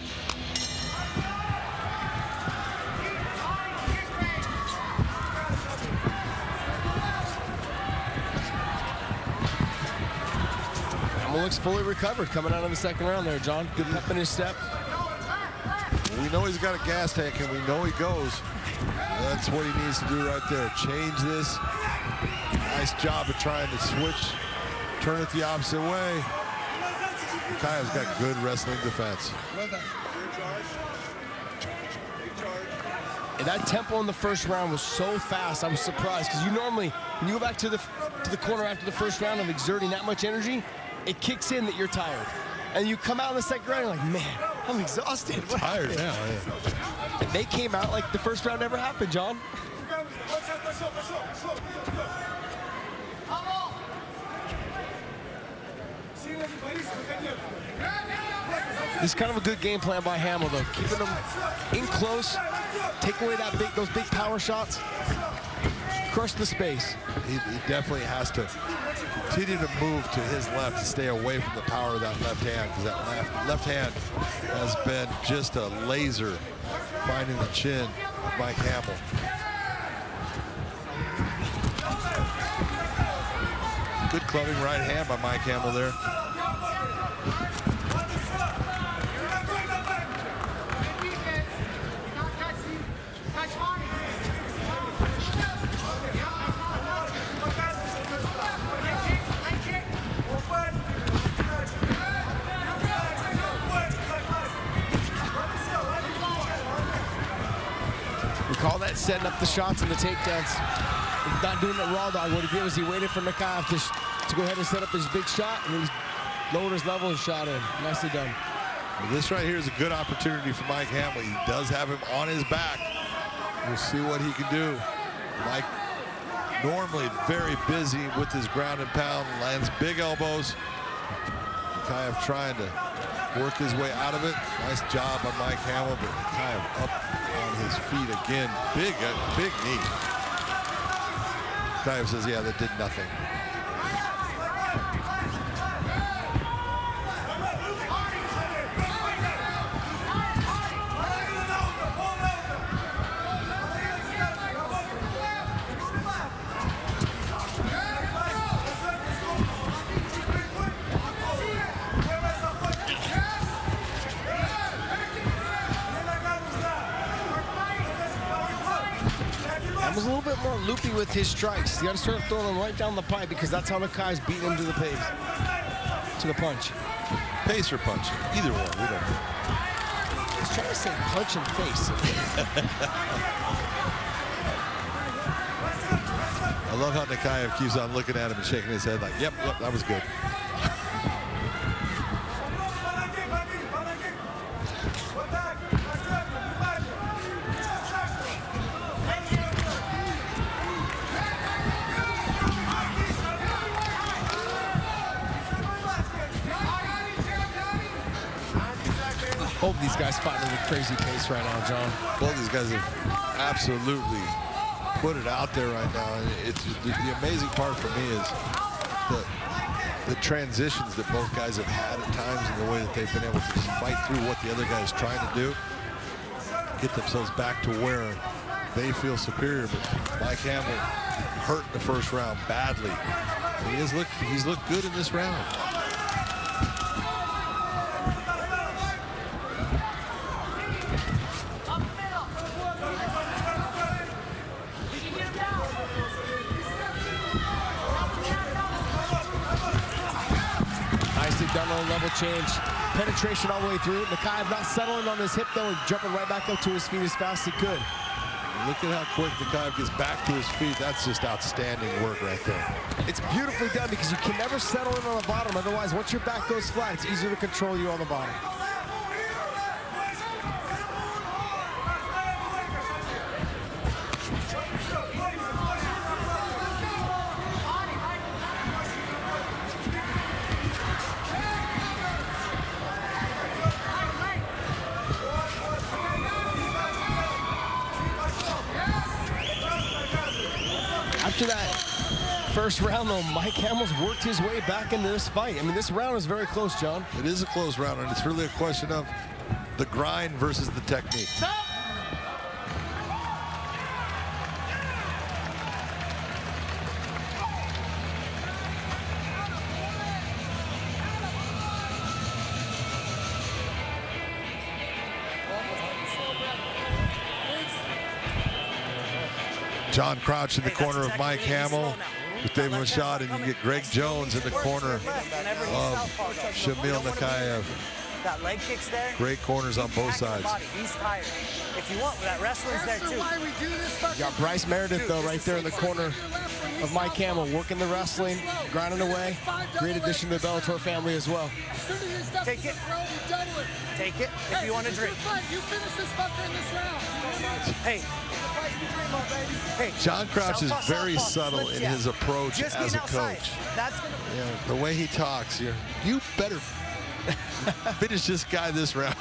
Hamill looks fully recovered coming out of the second round there, John. Good pep in his step. We know he's got a gas tank, and we know he goes. That's what he needs to do right there. Change this. Nice job of trying to switch, turn it the opposite way. Nemkov's got good wrestling defense. And that tempo in the first round was so fast, I was surprised. Because you normally, when you go back to the corner after the first round of exerting that much energy, it kicks in that you're tired. And you come out in the second round, you're like, man, I'm exhausted. What Tired happened? now, yeah. And they came out like the first round never happened, John. This is kind of a good game plan by Hamill, though. Keeping them in close, take away those big power shots, crush the space. He definitely has to continue to move to his left to stay away from the power of that left hand, because that left hand has been just a laser finding the chin of Mike Hamill. Good clubbing right hand by Mike Hamill there. Call that setting up the shots and the takedowns. He's not doing it raw dog. What he did was he waited for Nemkov to go ahead and set up his big shot, and he lowered his level and shot in. Nicely done. Well, this right here is a good opportunity for Mike Hamill. He does have him on his back. We'll see what he can do. Mike, normally very busy with his ground and pound, lands big elbows. Nemkov trying to work his way out of it. Nice job by Mike Hamill, but kind of up on his feet again. Big knee. Nemkov says, yeah, that did nothing. Was a little bit more loopy with his strikes. You got to start throwing them right down the pipe, because that's how Nemkov's beating him to the pace, to the punch. Pace or punch? Either one. We don't know. I was trying to say punch and face. I love how Nemkov keeps on looking at him and shaking his head like, yep, that was good. Both of these guys fighting at a crazy pace right now, John. Both these guys have absolutely put it out there right now. And it's the amazing part for me is the transitions that both guys have had at times, and the way that they've been able to just fight through what the other guy is trying to do, get themselves back to where they feel superior. But Mike Hamill hurt in the first round badly. He's looked good in this round. Done on a level change. Penetration all the way through. Nemkov not settling on his hip, though, and jumping right back up to his feet as fast as he could. Look at how quick Nemkov gets back to his feet. That's just outstanding work right there. It's beautifully done, because you can never settle in on the bottom. Otherwise, once your back goes flat, it's easier to control you on the bottom. After that first round, though, Mike Hamill's worked his way back into this fight. I mean, this round is very close, John. It is a close round, and it's really a question of the grind versus the technique. John Crouch in the corner of Mike Hamill with David Machad, and you get Greg Jones in the corner of Shamil Nemkov. Got leg kicks there. Great corners on both sides. He's tired. If you want, that wrestling's there too. You got Bryce Meredith, though, right there in the corner of Mike Hamill, working the wrestling, grinding away. Great addition to the Bellator family as well. Take it. Take it if you want to drink. You finish this fucker in this round. Hey. Hey, John Crouch is very subtle in his approach as a coach. That's gonna... The way he talks, you better finish this guy this round.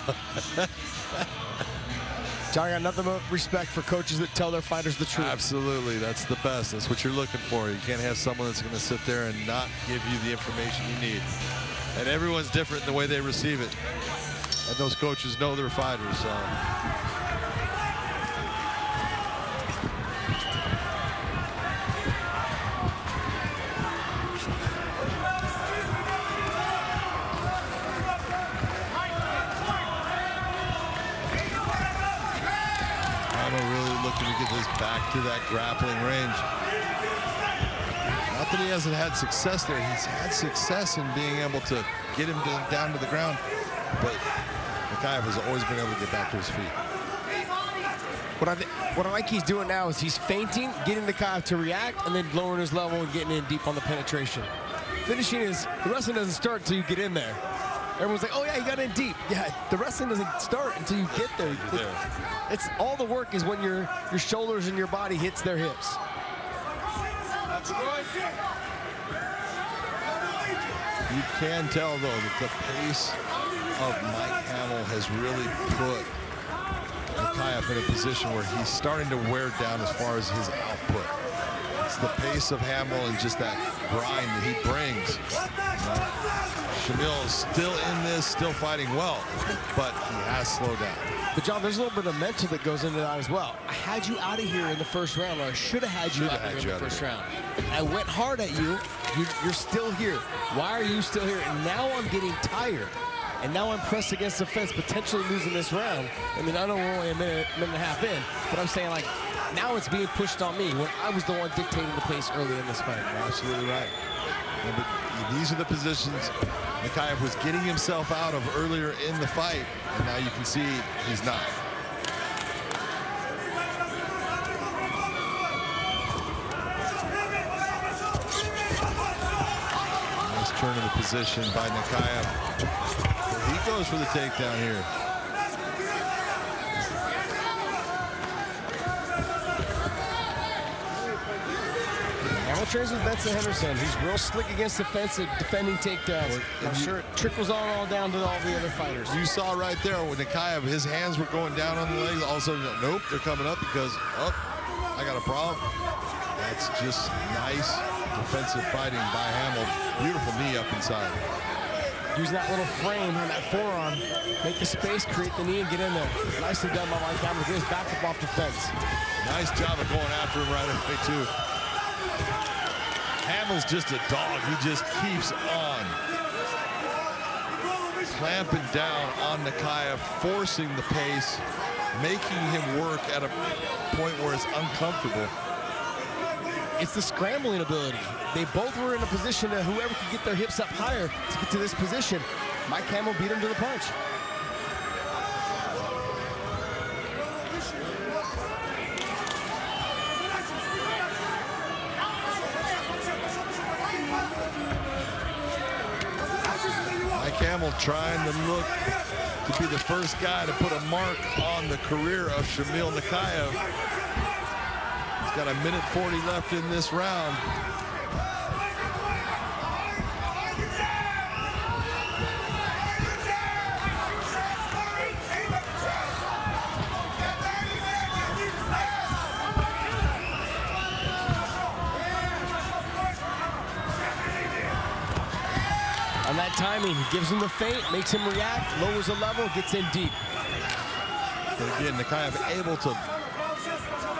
John, I got nothing but respect for coaches that tell their fighters the truth. Absolutely, that's the best. That's what you're looking for. You can't have someone that's going to sit there and not give you the information you need. And everyone's different in the way they receive it. And those coaches know their fighters. So. Looking to get this back to that grappling range. Not that he hasn't had success there. He's had success in being able to get him down to the ground, but Nemkov has always been able to get back to his feet. What I like he's doing now is he's feinting, getting Nemkov to react, and then lowering his level and getting in deep on the penetration. Finishing is, the wrestling doesn't start until you get in there. Everyone's like, oh yeah, he got in deep. Yeah, the wrestling doesn't start until you get there. It's all the work is when your shoulders and your body hits their hips. You can tell though that the pace of Mike Hamill has really put Nemkov in a position where he's starting to wear down as far as his output. It's the pace of Hamill and just that grind that he brings. Shamil is still in this, still fighting well, but he has slowed down. But John, there's a little bit of mental that goes into that as well. I had you out of here in the first round, or I should have had you out of here in the first round. I went hard at you. You're still here. Why are you still here? And now I'm getting tired. And now I'm pressed against the fence, potentially losing this round. I mean, I know we're only a minute and a half in, but I'm saying, like, now it's being pushed on me when I was the one dictating the pace early in this fight. You're absolutely right. Yeah, but these are the positions Nemkov was getting himself out of earlier in the fight, and now you can see he's not. Nice turn of the position by Nemkov. He goes for the takedown here. Hamill trains with Benson Henderson. He's real slick against the fence at defending takedowns. I'm sure it trickles on all down to all the other fighters. You saw right there when Nemkov, his hands were going down on the legs. All of a sudden, nope, they're coming up because, oh, I got a problem. That's just nice defensive fighting by Hamill. Beautiful knee up inside. Using that little frame and that forearm, make the space, create the knee, and get in there. Nicely done by Mike Hamill. Get his back up off the fence. Nice job of going after him right away, too. Hamill's just a dog. He just keeps on clamping down on Nemkov, forcing the pace, making him work at a point where it's uncomfortable. It's the scrambling ability. They both were in a position that whoever could get their hips up higher to get to this position. Mike Hamill beat him to the punch. Hamill trying to look to be the first guy to put a mark on the career of Shamil Nemkov. He's got 1:40 left in this round. On that timing, he gives him the feint, makes him react, lowers the level, gets in deep. But again, Nemkov able to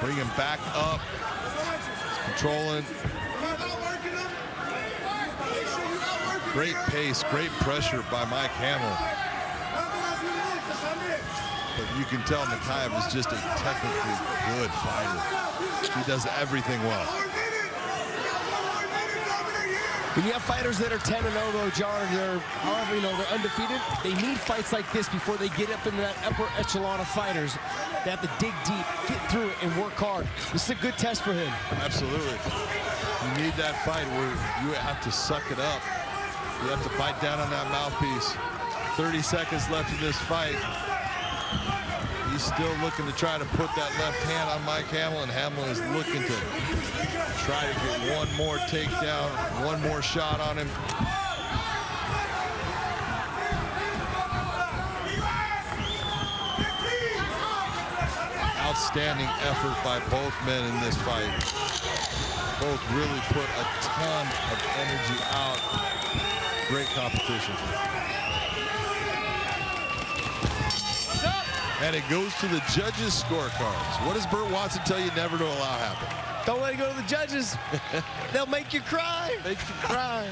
bring him back up, controlling. Great pace, great pressure by Mike Hamill. But you can tell Nemkov is just a technically good fighter. He does everything well. When you have fighters that are 10-0 though, John, and they're, however, they're undefeated, they need fights like this before they get up into that upper echelon of fighters. They have to dig deep, get through it, and work hard. This is a good test for him. Absolutely. You need that fight where you have to suck it up. You have to bite down on that mouthpiece. 30 seconds left in this fight. He's still looking to try to put that left hand on Mike Hamill, and Hamill is looking to try to get one more takedown, one more shot on him. Outstanding effort by both men in this fight. Both really put a ton of energy out. Great competition. And it goes to the judges' scorecards. What does Burt Watson tell you never to allow happen? Don't let it go to the judges. They'll make you cry. Make you cry.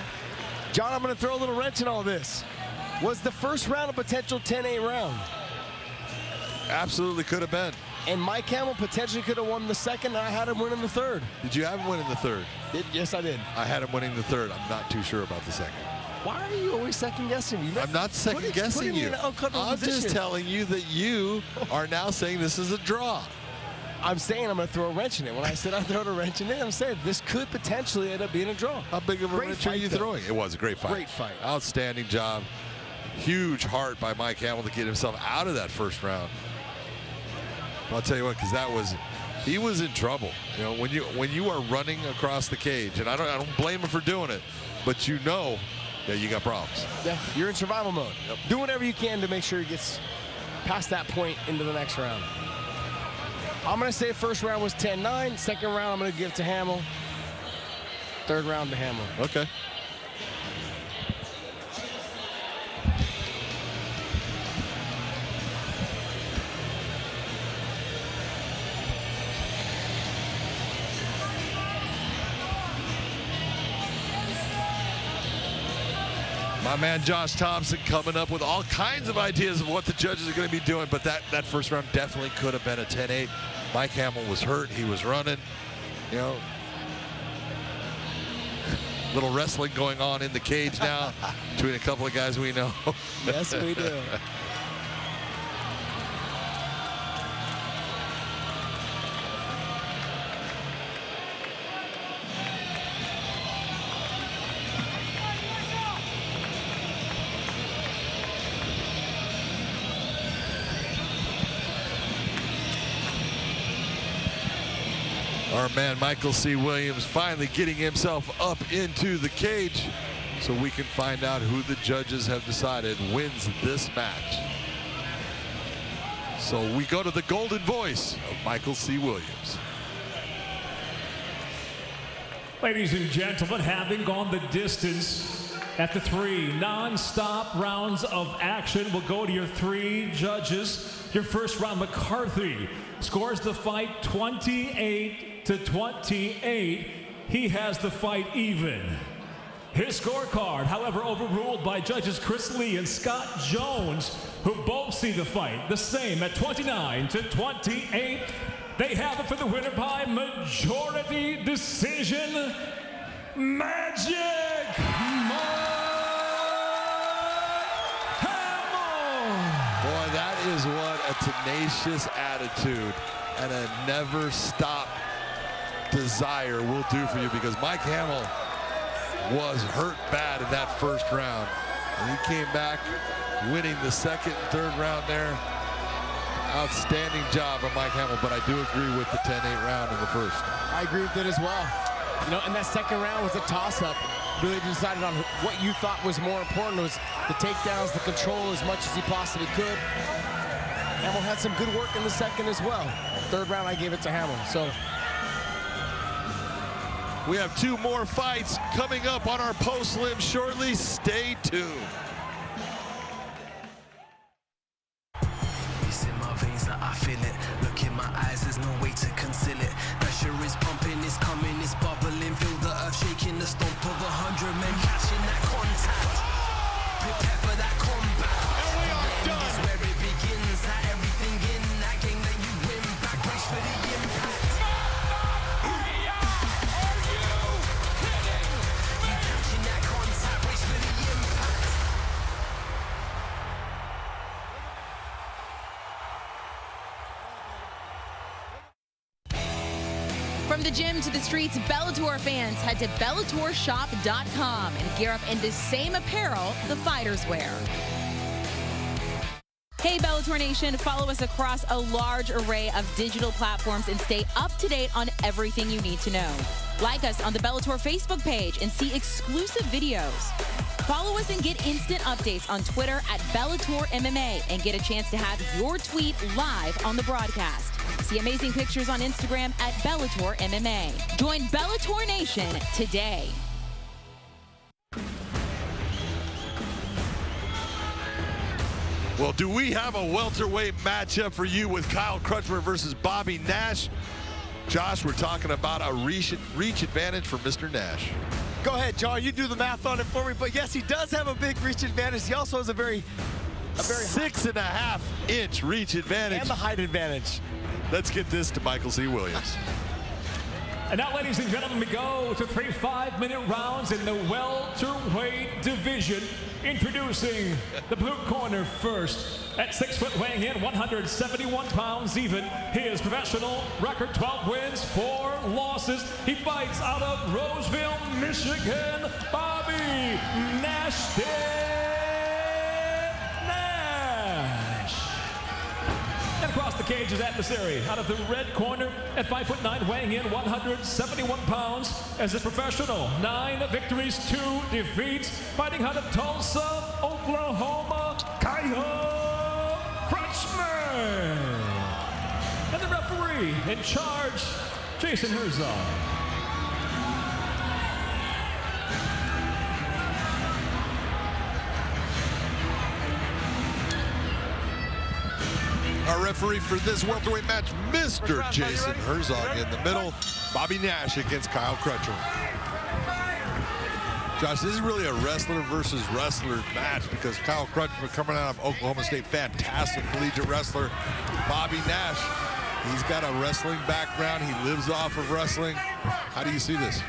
John, I'm going to throw a little wrench in all this. Was the first round a potential 10-8 round? Absolutely could have been. And Mike Hamill potentially could have won the second, and I had him winning the third. Did you have him winning the third? Yes, I did. I had him winning the third. I'm not too sure about the second. Why are you always second-guessing me? I'm not second-guessing you. I'm just telling you that you are now saying this is a draw. I'm saying I'm going to throw a wrench in it. When I said I throw a wrench in it, I'm saying this could potentially end up being a draw. How big of a wrench are you throwing? It was a great fight. Great fight. Outstanding job. Huge heart by Mike Hamill to get himself out of that first round. I'll tell you what, because he was in trouble. You know, when you are running across the cage, and I don't blame him for doing it, but you know that you got problems. Yeah, you're in survival mode. Yep. Do whatever you can to make sure he gets past that point into the next round. I'm going to say first round was 10-9. Second round, I'm going to give it to Hamill. Third round to Hamill. Okay. My man Josh Thompson coming up with all kinds of ideas of what the judges are going to be doing, but that first round definitely could have been a 10-8. Mike Hamill was hurt. He was running. You know, little wrestling going on in the cage now between a couple of guys we know. Yes, we do. Our man Michael C. Williams finally getting himself up into the cage so we can find out who the judges have decided wins this match. So we go to the golden voice of Michael C. Williams. Ladies and gentlemen, having gone the distance at the 3 non-stop rounds of action, we'll go to your 3 judges. Your first round, McCarthy scores the fight 28-28. He has the fight even. His scorecard, however, overruled by judges Chris Lee and Scott Jones, who both see the fight the same at 29-28. They have it for the winner by majority decision, Magic Boy, that is what a tenacious attitude and a never stop desire will do for you, because Mike Hamill was hurt bad in that first round, and he came back winning the second and third round there. Outstanding job by Mike Hamill, but I do agree with the 10-8 round in the first. I agree with it as well. You know, and that second round was a toss-up. Really decided on what you thought was more important. It was the takedowns, the control as much as he possibly could. Hamill had some good work in the second as well. Third round, I gave it to Hamill. So we have 2 more fights coming up on our Postlims shortly. Stay tuned. It's in my veins that I feel it. Look in my eyes, there's no way to conceal it. Pressure is pumping, it's coming, it's bubbling. Feel the earth shaking, the stomp of 100 men catching that contact. Prepare for that combat. And we are done. This is where it begins. That everything in that game that you win back. Brace for the impact. From the gym to the streets, Bellator fans head to BellatorShop.com and gear up in the same apparel the fighters wear. Hey Bellator Nation, follow us across a large array of digital platforms and stay up to date on everything you need to know. Like us on the Bellator Facebook page and see exclusive videos. Follow us and get instant updates on Twitter at Bellator MMA and get a chance to have your tweet live on the broadcast. See amazing pictures on Instagram at Bellator MMA. Join Bellator Nation today. Well, do we have a welterweight matchup for you with Kyle Crutchmer versus Bobby Nash? Josh, we're talking about a reach advantage for Mr. Nash. Go ahead, John. You do the math on it for me. But yes, he does have a big reach advantage. He also has a very 6.5-inch reach advantage. And the height advantage. Let's get this to Michael C. Williams. And now, ladies and gentlemen, we go to 3 5-minute rounds in the welterweight division. Introducing the blue corner first. At 6 foot, weighing in 171 pounds even. His professional record 12 wins, 4 losses. He fights out of Roseville, Michigan, Bobby Nash. And across the cage is adversary out of the red corner at 5'9", weighing in 171 pounds as a professional. 9 victories, 2 defeats. Fighting out of Tulsa, Oklahoma, Kyle Crutchmer. And the referee in charge, Jason Herzog. Our referee for this welterweight match, Mr. Jason Herzog in the middle. Bobby Nash against Kyle Crutchmer. Josh, this is really a wrestler versus wrestler match because Kyle Crutchmer coming out of Oklahoma State, fantastic collegiate wrestler. Bobby Nash, he's got a wrestling background. He lives off of wrestling. How do you see this?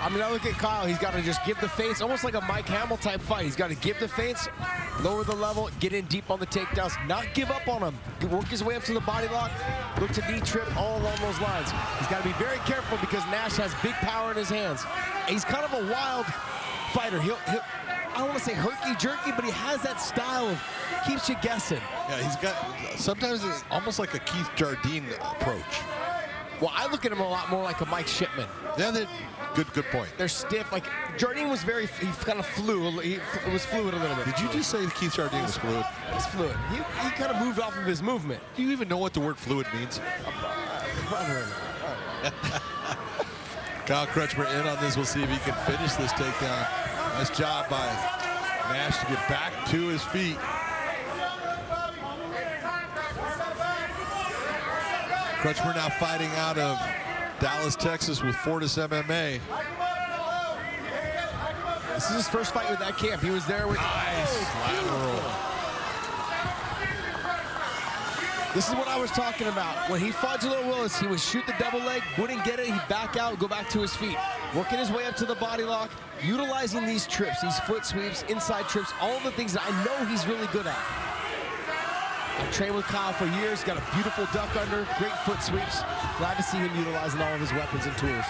I mean, I look at Kyle. He's got to just give the feints, almost like a Mike Hamill type fight. He's got to give the feints, lower the level, get in deep on the takedowns, not give up on him. Work his way up to the body lock, look to knee trip, all along those lines. He's got to be very careful because Nash has big power in his hands. He's kind of a wild fighter. He'll I don't want to say herky-jerky, but he has that style of keeps you guessing. Yeah, he's got sometimes it's almost like a Keith Jardine approach. Well, I look at him a lot more like a Mike Shipman. Yeah, good point. They're stiff. Like Jardine was he kind of flew. He was fluid a little bit. Did you just say Keith Jardine was fluid? He's fluid. He kind of moved off of his movement. Do you even know what the word fluid means? Kyle Crutchmer in on this. We'll see if he can finish this takedown. Nice job by Nash to get back to his feet. Crutchmer now fighting out of Dallas, Texas with Fortis MMA. This is his first fight with that camp. He was there with... Nice lateral. This is what I was talking about. When he fought Jalil Willis, he would shoot the double leg, wouldn't get it, he'd back out, go back to his feet. Working his way up to the body lock, utilizing these trips, these foot sweeps, inside trips, all the things that I know he's really good at. I've trained with Kyle for years, got a beautiful duck under, great foot sweeps. Glad to see him utilizing all of his weapons and tools.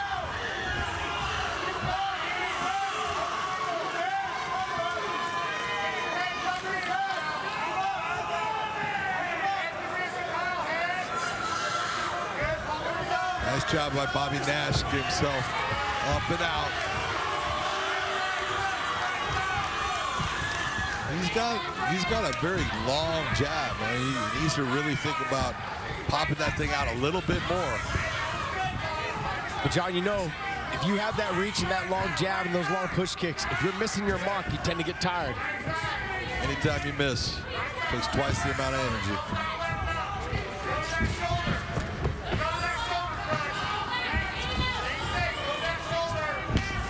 Nice job by Bobby Nash to get himself up and out. He's got a very long jab, man. He needs to really think about popping that thing out a little bit more. But John, you know, if you have that reach and that long jab and those long push kicks, if you're missing your mark, you tend to get tired. Anytime you miss, it takes twice the amount of energy.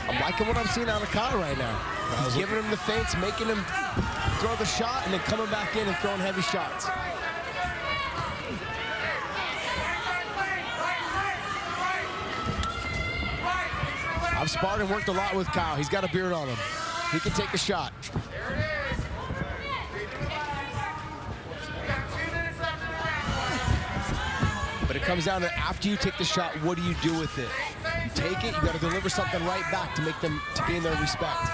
I'm liking what I'm seeing out of Kyle right now. He's giving him the feints, making him throw the shot, and then coming back in and throwing heavy shots. I've sparred and worked a lot with Kyle. He's got a beard on him. He can take a shot. But it comes down to after you take the shot, what do you do with it? You take it, you got to deliver something right back to make them, to gain their respect.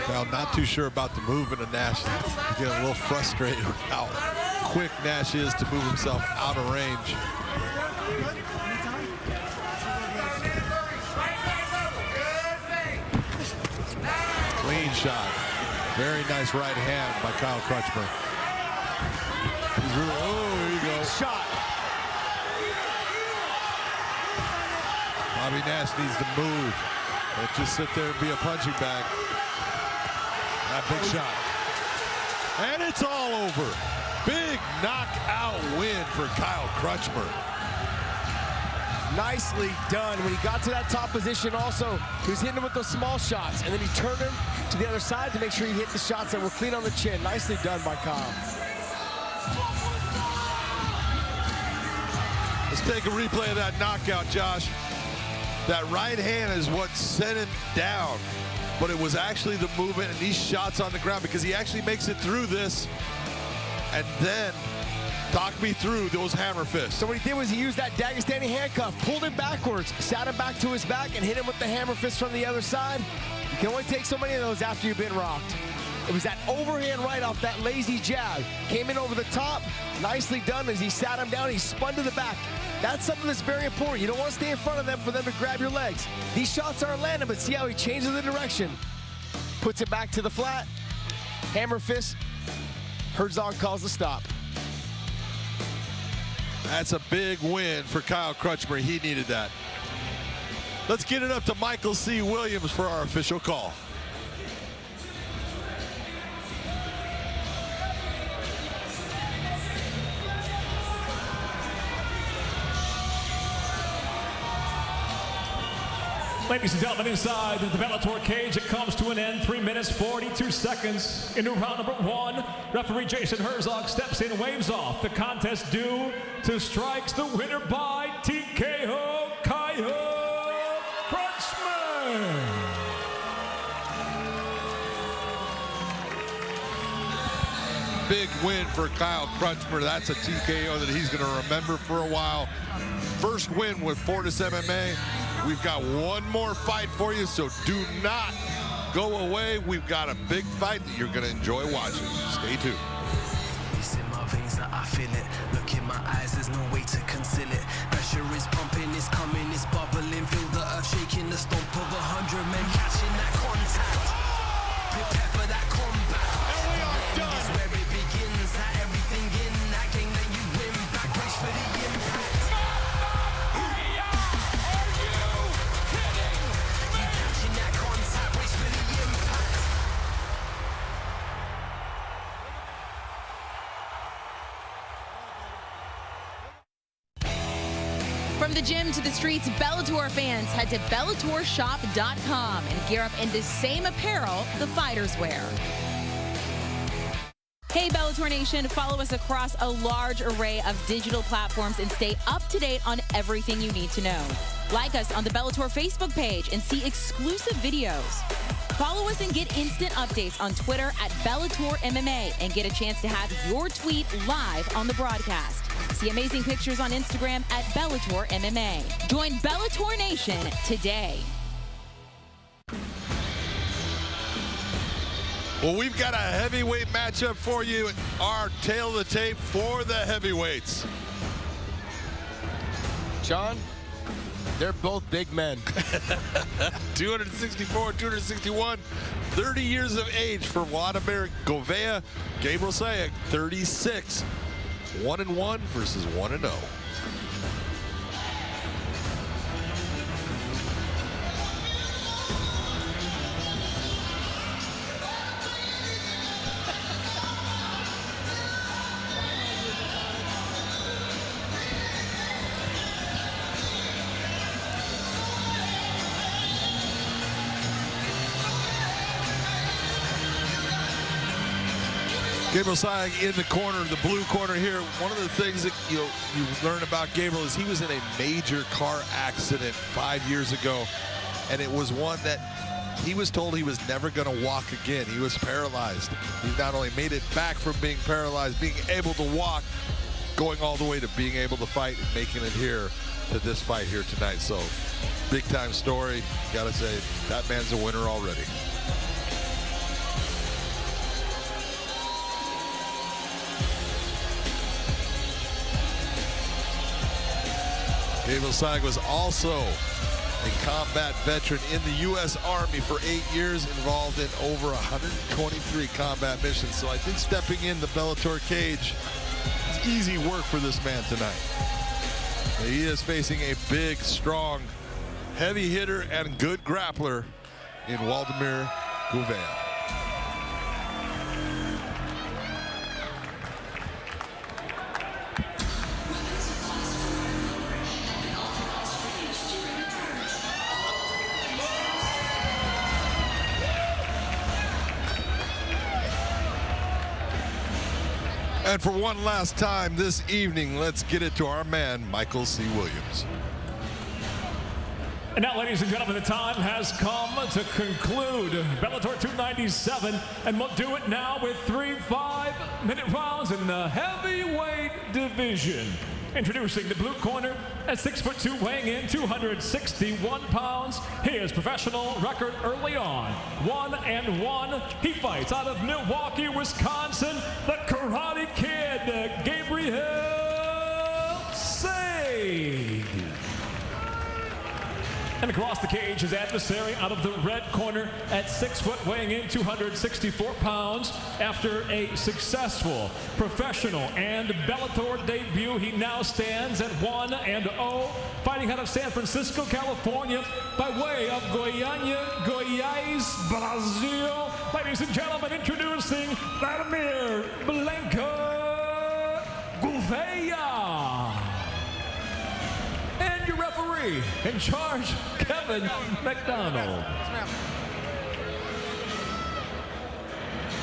Well, not too sure about the movement of Nash. He's getting a little frustrated with how quick Nash is to move himself out of range. Clean shot. Very nice right hand by Kyle Crutchmer. He's really, oh, here you go. Shot. Bobby Nash needs to move. Don't just sit there and be a punching bag. That big shot. And it's all over. Big knockout win for Kyle Crutchmer. Nicely done. When he got to that top position also, he was hitting him with those small shots, and then he turned him to the other side to make sure he hit the shots that were clean on the chin. Nicely done by Kyle. Let's take a replay of that knockout, Josh. That right hand is what sent him down, but it was actually the movement and these shots on the ground, because he actually makes it through this. And then, talk me through those hammer fists. So what he did was he used that Dagestani handcuff, pulled him backwards, sat him back to his back, and hit him with the hammer fist from the other side. You can only take so many of those after you've been rocked. It was that overhand right off that lazy jab. Came in over the top, nicely done as he sat him down, he spun to the back. That's something that's very important. You don't want to stay in front of them for them to grab your legs. These shots aren't landing, but see how he changes the direction. Puts it back to the flat, hammer fist. Herzog calls the stop. That's a big win for Kyle Crutchmer. He needed that. Let's get it up to Michael C. Williams for our official call. Ladies and gentlemen, inside the Bellator cage, it comes to an end. 3 minutes, 42 seconds into round number 1. Referee Jason Herzog steps in, waves off. The contest due to strikes. The winner by TKO, Kyle Crutchmer. Big win for Kyle Crutchmer. That's a TKO that he's going to remember for a while. First win with Fortis MMA. We've got one more fight for you, so do not go away. We've got a big fight that you're going to enjoy watching. Stay tuned. It's in my veins that I feel it. Look in my eyes, there's no way to conceal it. Pressure is pumping, it's coming, it's bubbling. Feel the earth shaking, the stomp of 100 men catching that contact. Prepare for that combat. And we are done. This is where it begins. That everything in that game that you win back. Brace for the impact. From the gym to the streets, Bellator fans head to BellatorShop.com and gear up in the same apparel the fighters wear. Hey Bellator Nation, follow us across a large array of digital platforms and stay up to date on everything you need to know. Like us on the Bellator Facebook page and see exclusive videos. Follow us and get instant updates on Twitter at Bellator MMA and get a chance to have your tweet live on the broadcast. See amazing pictures on Instagram at Bellator MMA. Join Bellator Nation today. Well, we've got a heavyweight matchup for you. Our tail of the tape for the heavyweights. John, they're both big men. 264, 261, 30 years of age for Vladimir Govea. Gabriel Sayek, 36. 1-1 versus 1-0. Gabriel Sayek in the corner, the blue corner here. One of the things that you learn about Gabriel is he was in a major car accident 5 years ago, and it was one that he was told he was never going to walk again. He was paralyzed. He not only made it back from being paralyzed, being able to walk, going all the way to being able to fight and making it here to this fight here tonight. So, big time story. Gotta say, that man's a winner already. David Saig was also a combat veteran in the U.S. Army for 8 years, involved in over 123 combat missions. So I think stepping in the Bellator cage is easy work for this man tonight. He is facing a big, strong, heavy hitter and good grappler in Waldemir Gouveia. And for one last time this evening, let's get it to our man, Michael C. Williams. And now, ladies and gentlemen, the time has come to conclude Bellator 297, and we'll do it now with 3 5-minute rounds in the heavyweight division. Introducing the blue corner at 6'2", weighing in 261 pounds. His professional record early on, 1-1. He fights out of Milwaukee, Wisconsin, the Karate Kid, Gabriel Saig. And across the cage, his adversary out of the red corner at 6 foot, weighing in 264 pounds. After a successful professional and Bellator debut, he now stands at 1-0, fighting out of San Francisco, California, by way of Goiás, Brazil. Ladies and gentlemen, introducing Vladimir Blanca Gouveia. And your referee in charge, Kevin McDonald.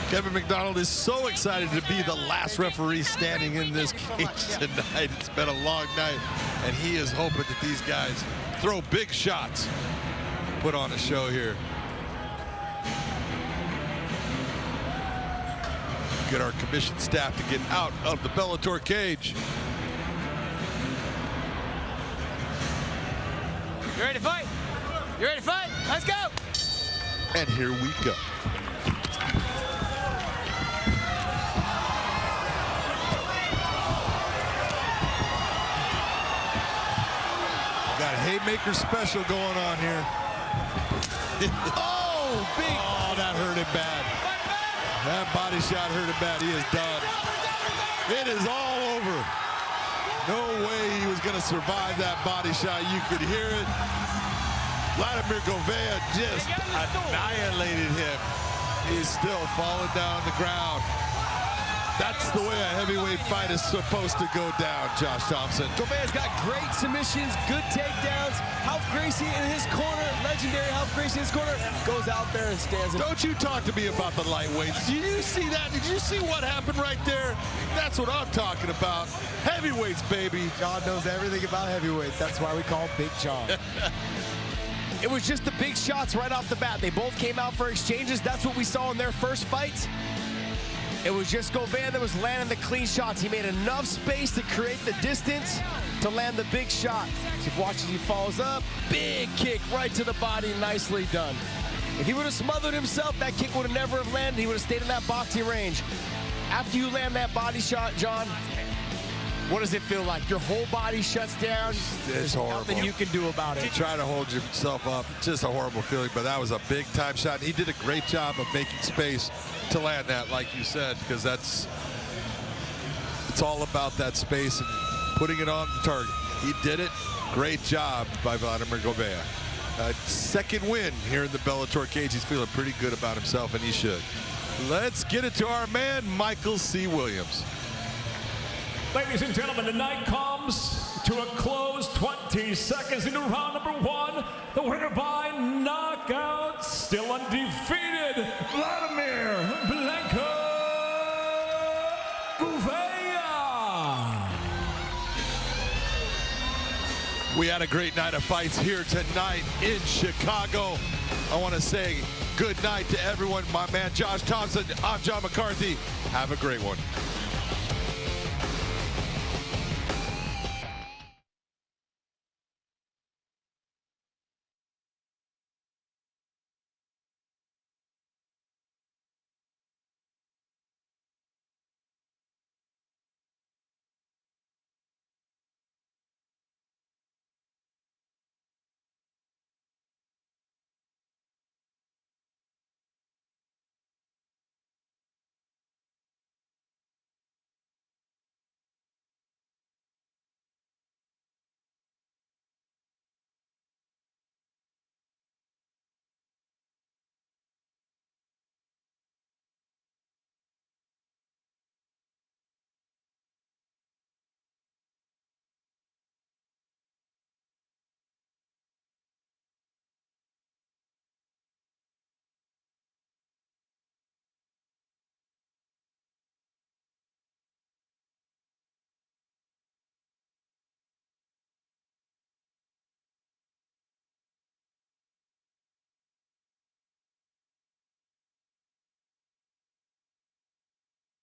Kevin McDonald is so excited to be the last referee standing in this cage tonight. It's been a long night, and he is hoping that these guys throw big shots, put on a show here. Get our commission staff to get out of the Bellator cage. You ready to fight? You ready to fight? Let's go! And here we go. Got a haymaker special going on here. Oh, big. Oh, that hurt him bad. That body shot hurt him bad. He is done. It is all over. No way he was going to survive that body shot. You could hear it. Vladimir Gouveia just annihilated him. He's still falling down the ground. That's the way a heavyweight fight is supposed to go down, Josh Thompson. Gouveia's got great submissions, good takedowns. Ralph Gracie in his corner, legendary Ralph Gracie in his corner, goes out there and stands. Don't you talk to me about the lightweights. Did you see that? Did you see what happened right there? That's what I'm talking about. Heavyweights, baby. John knows everything about heavyweights. That's why we call him Big John. It was just the big shots right off the bat. They both came out for exchanges. That's what we saw in their first fights. It was just Gouveia that was landing the clean shots. He made enough space to create the distance to land the big shot. So if you watch as he falls up, big kick right to the body, nicely done. If he would have smothered himself, that kick would have never have landed. He would have stayed in that boxing range. After you land that body shot, John, what does it feel like? Your whole body shuts down. It's horrible. Nothing you can do about it. You try to hold yourself up. It's just a horrible feeling, but that was a big time shot. And he did a great job of making space to land that, like you said, because it's all about that space and putting it on the target. He did it. Great job by Vladimir Gouveia. Second win here in the Bellator cage. He's feeling pretty good about himself, and he should. Let's get it to our man, Michael C. Williams. Ladies and gentlemen, the night comes to a close. 20 seconds into round number 1. The winner by knockout, still undefeated, Vladimir Blanca Gouveia. We had a great night of fights here tonight in Chicago. I want to say good night to everyone. My man Josh Thompson, I'm John McCarthy. Have a great one.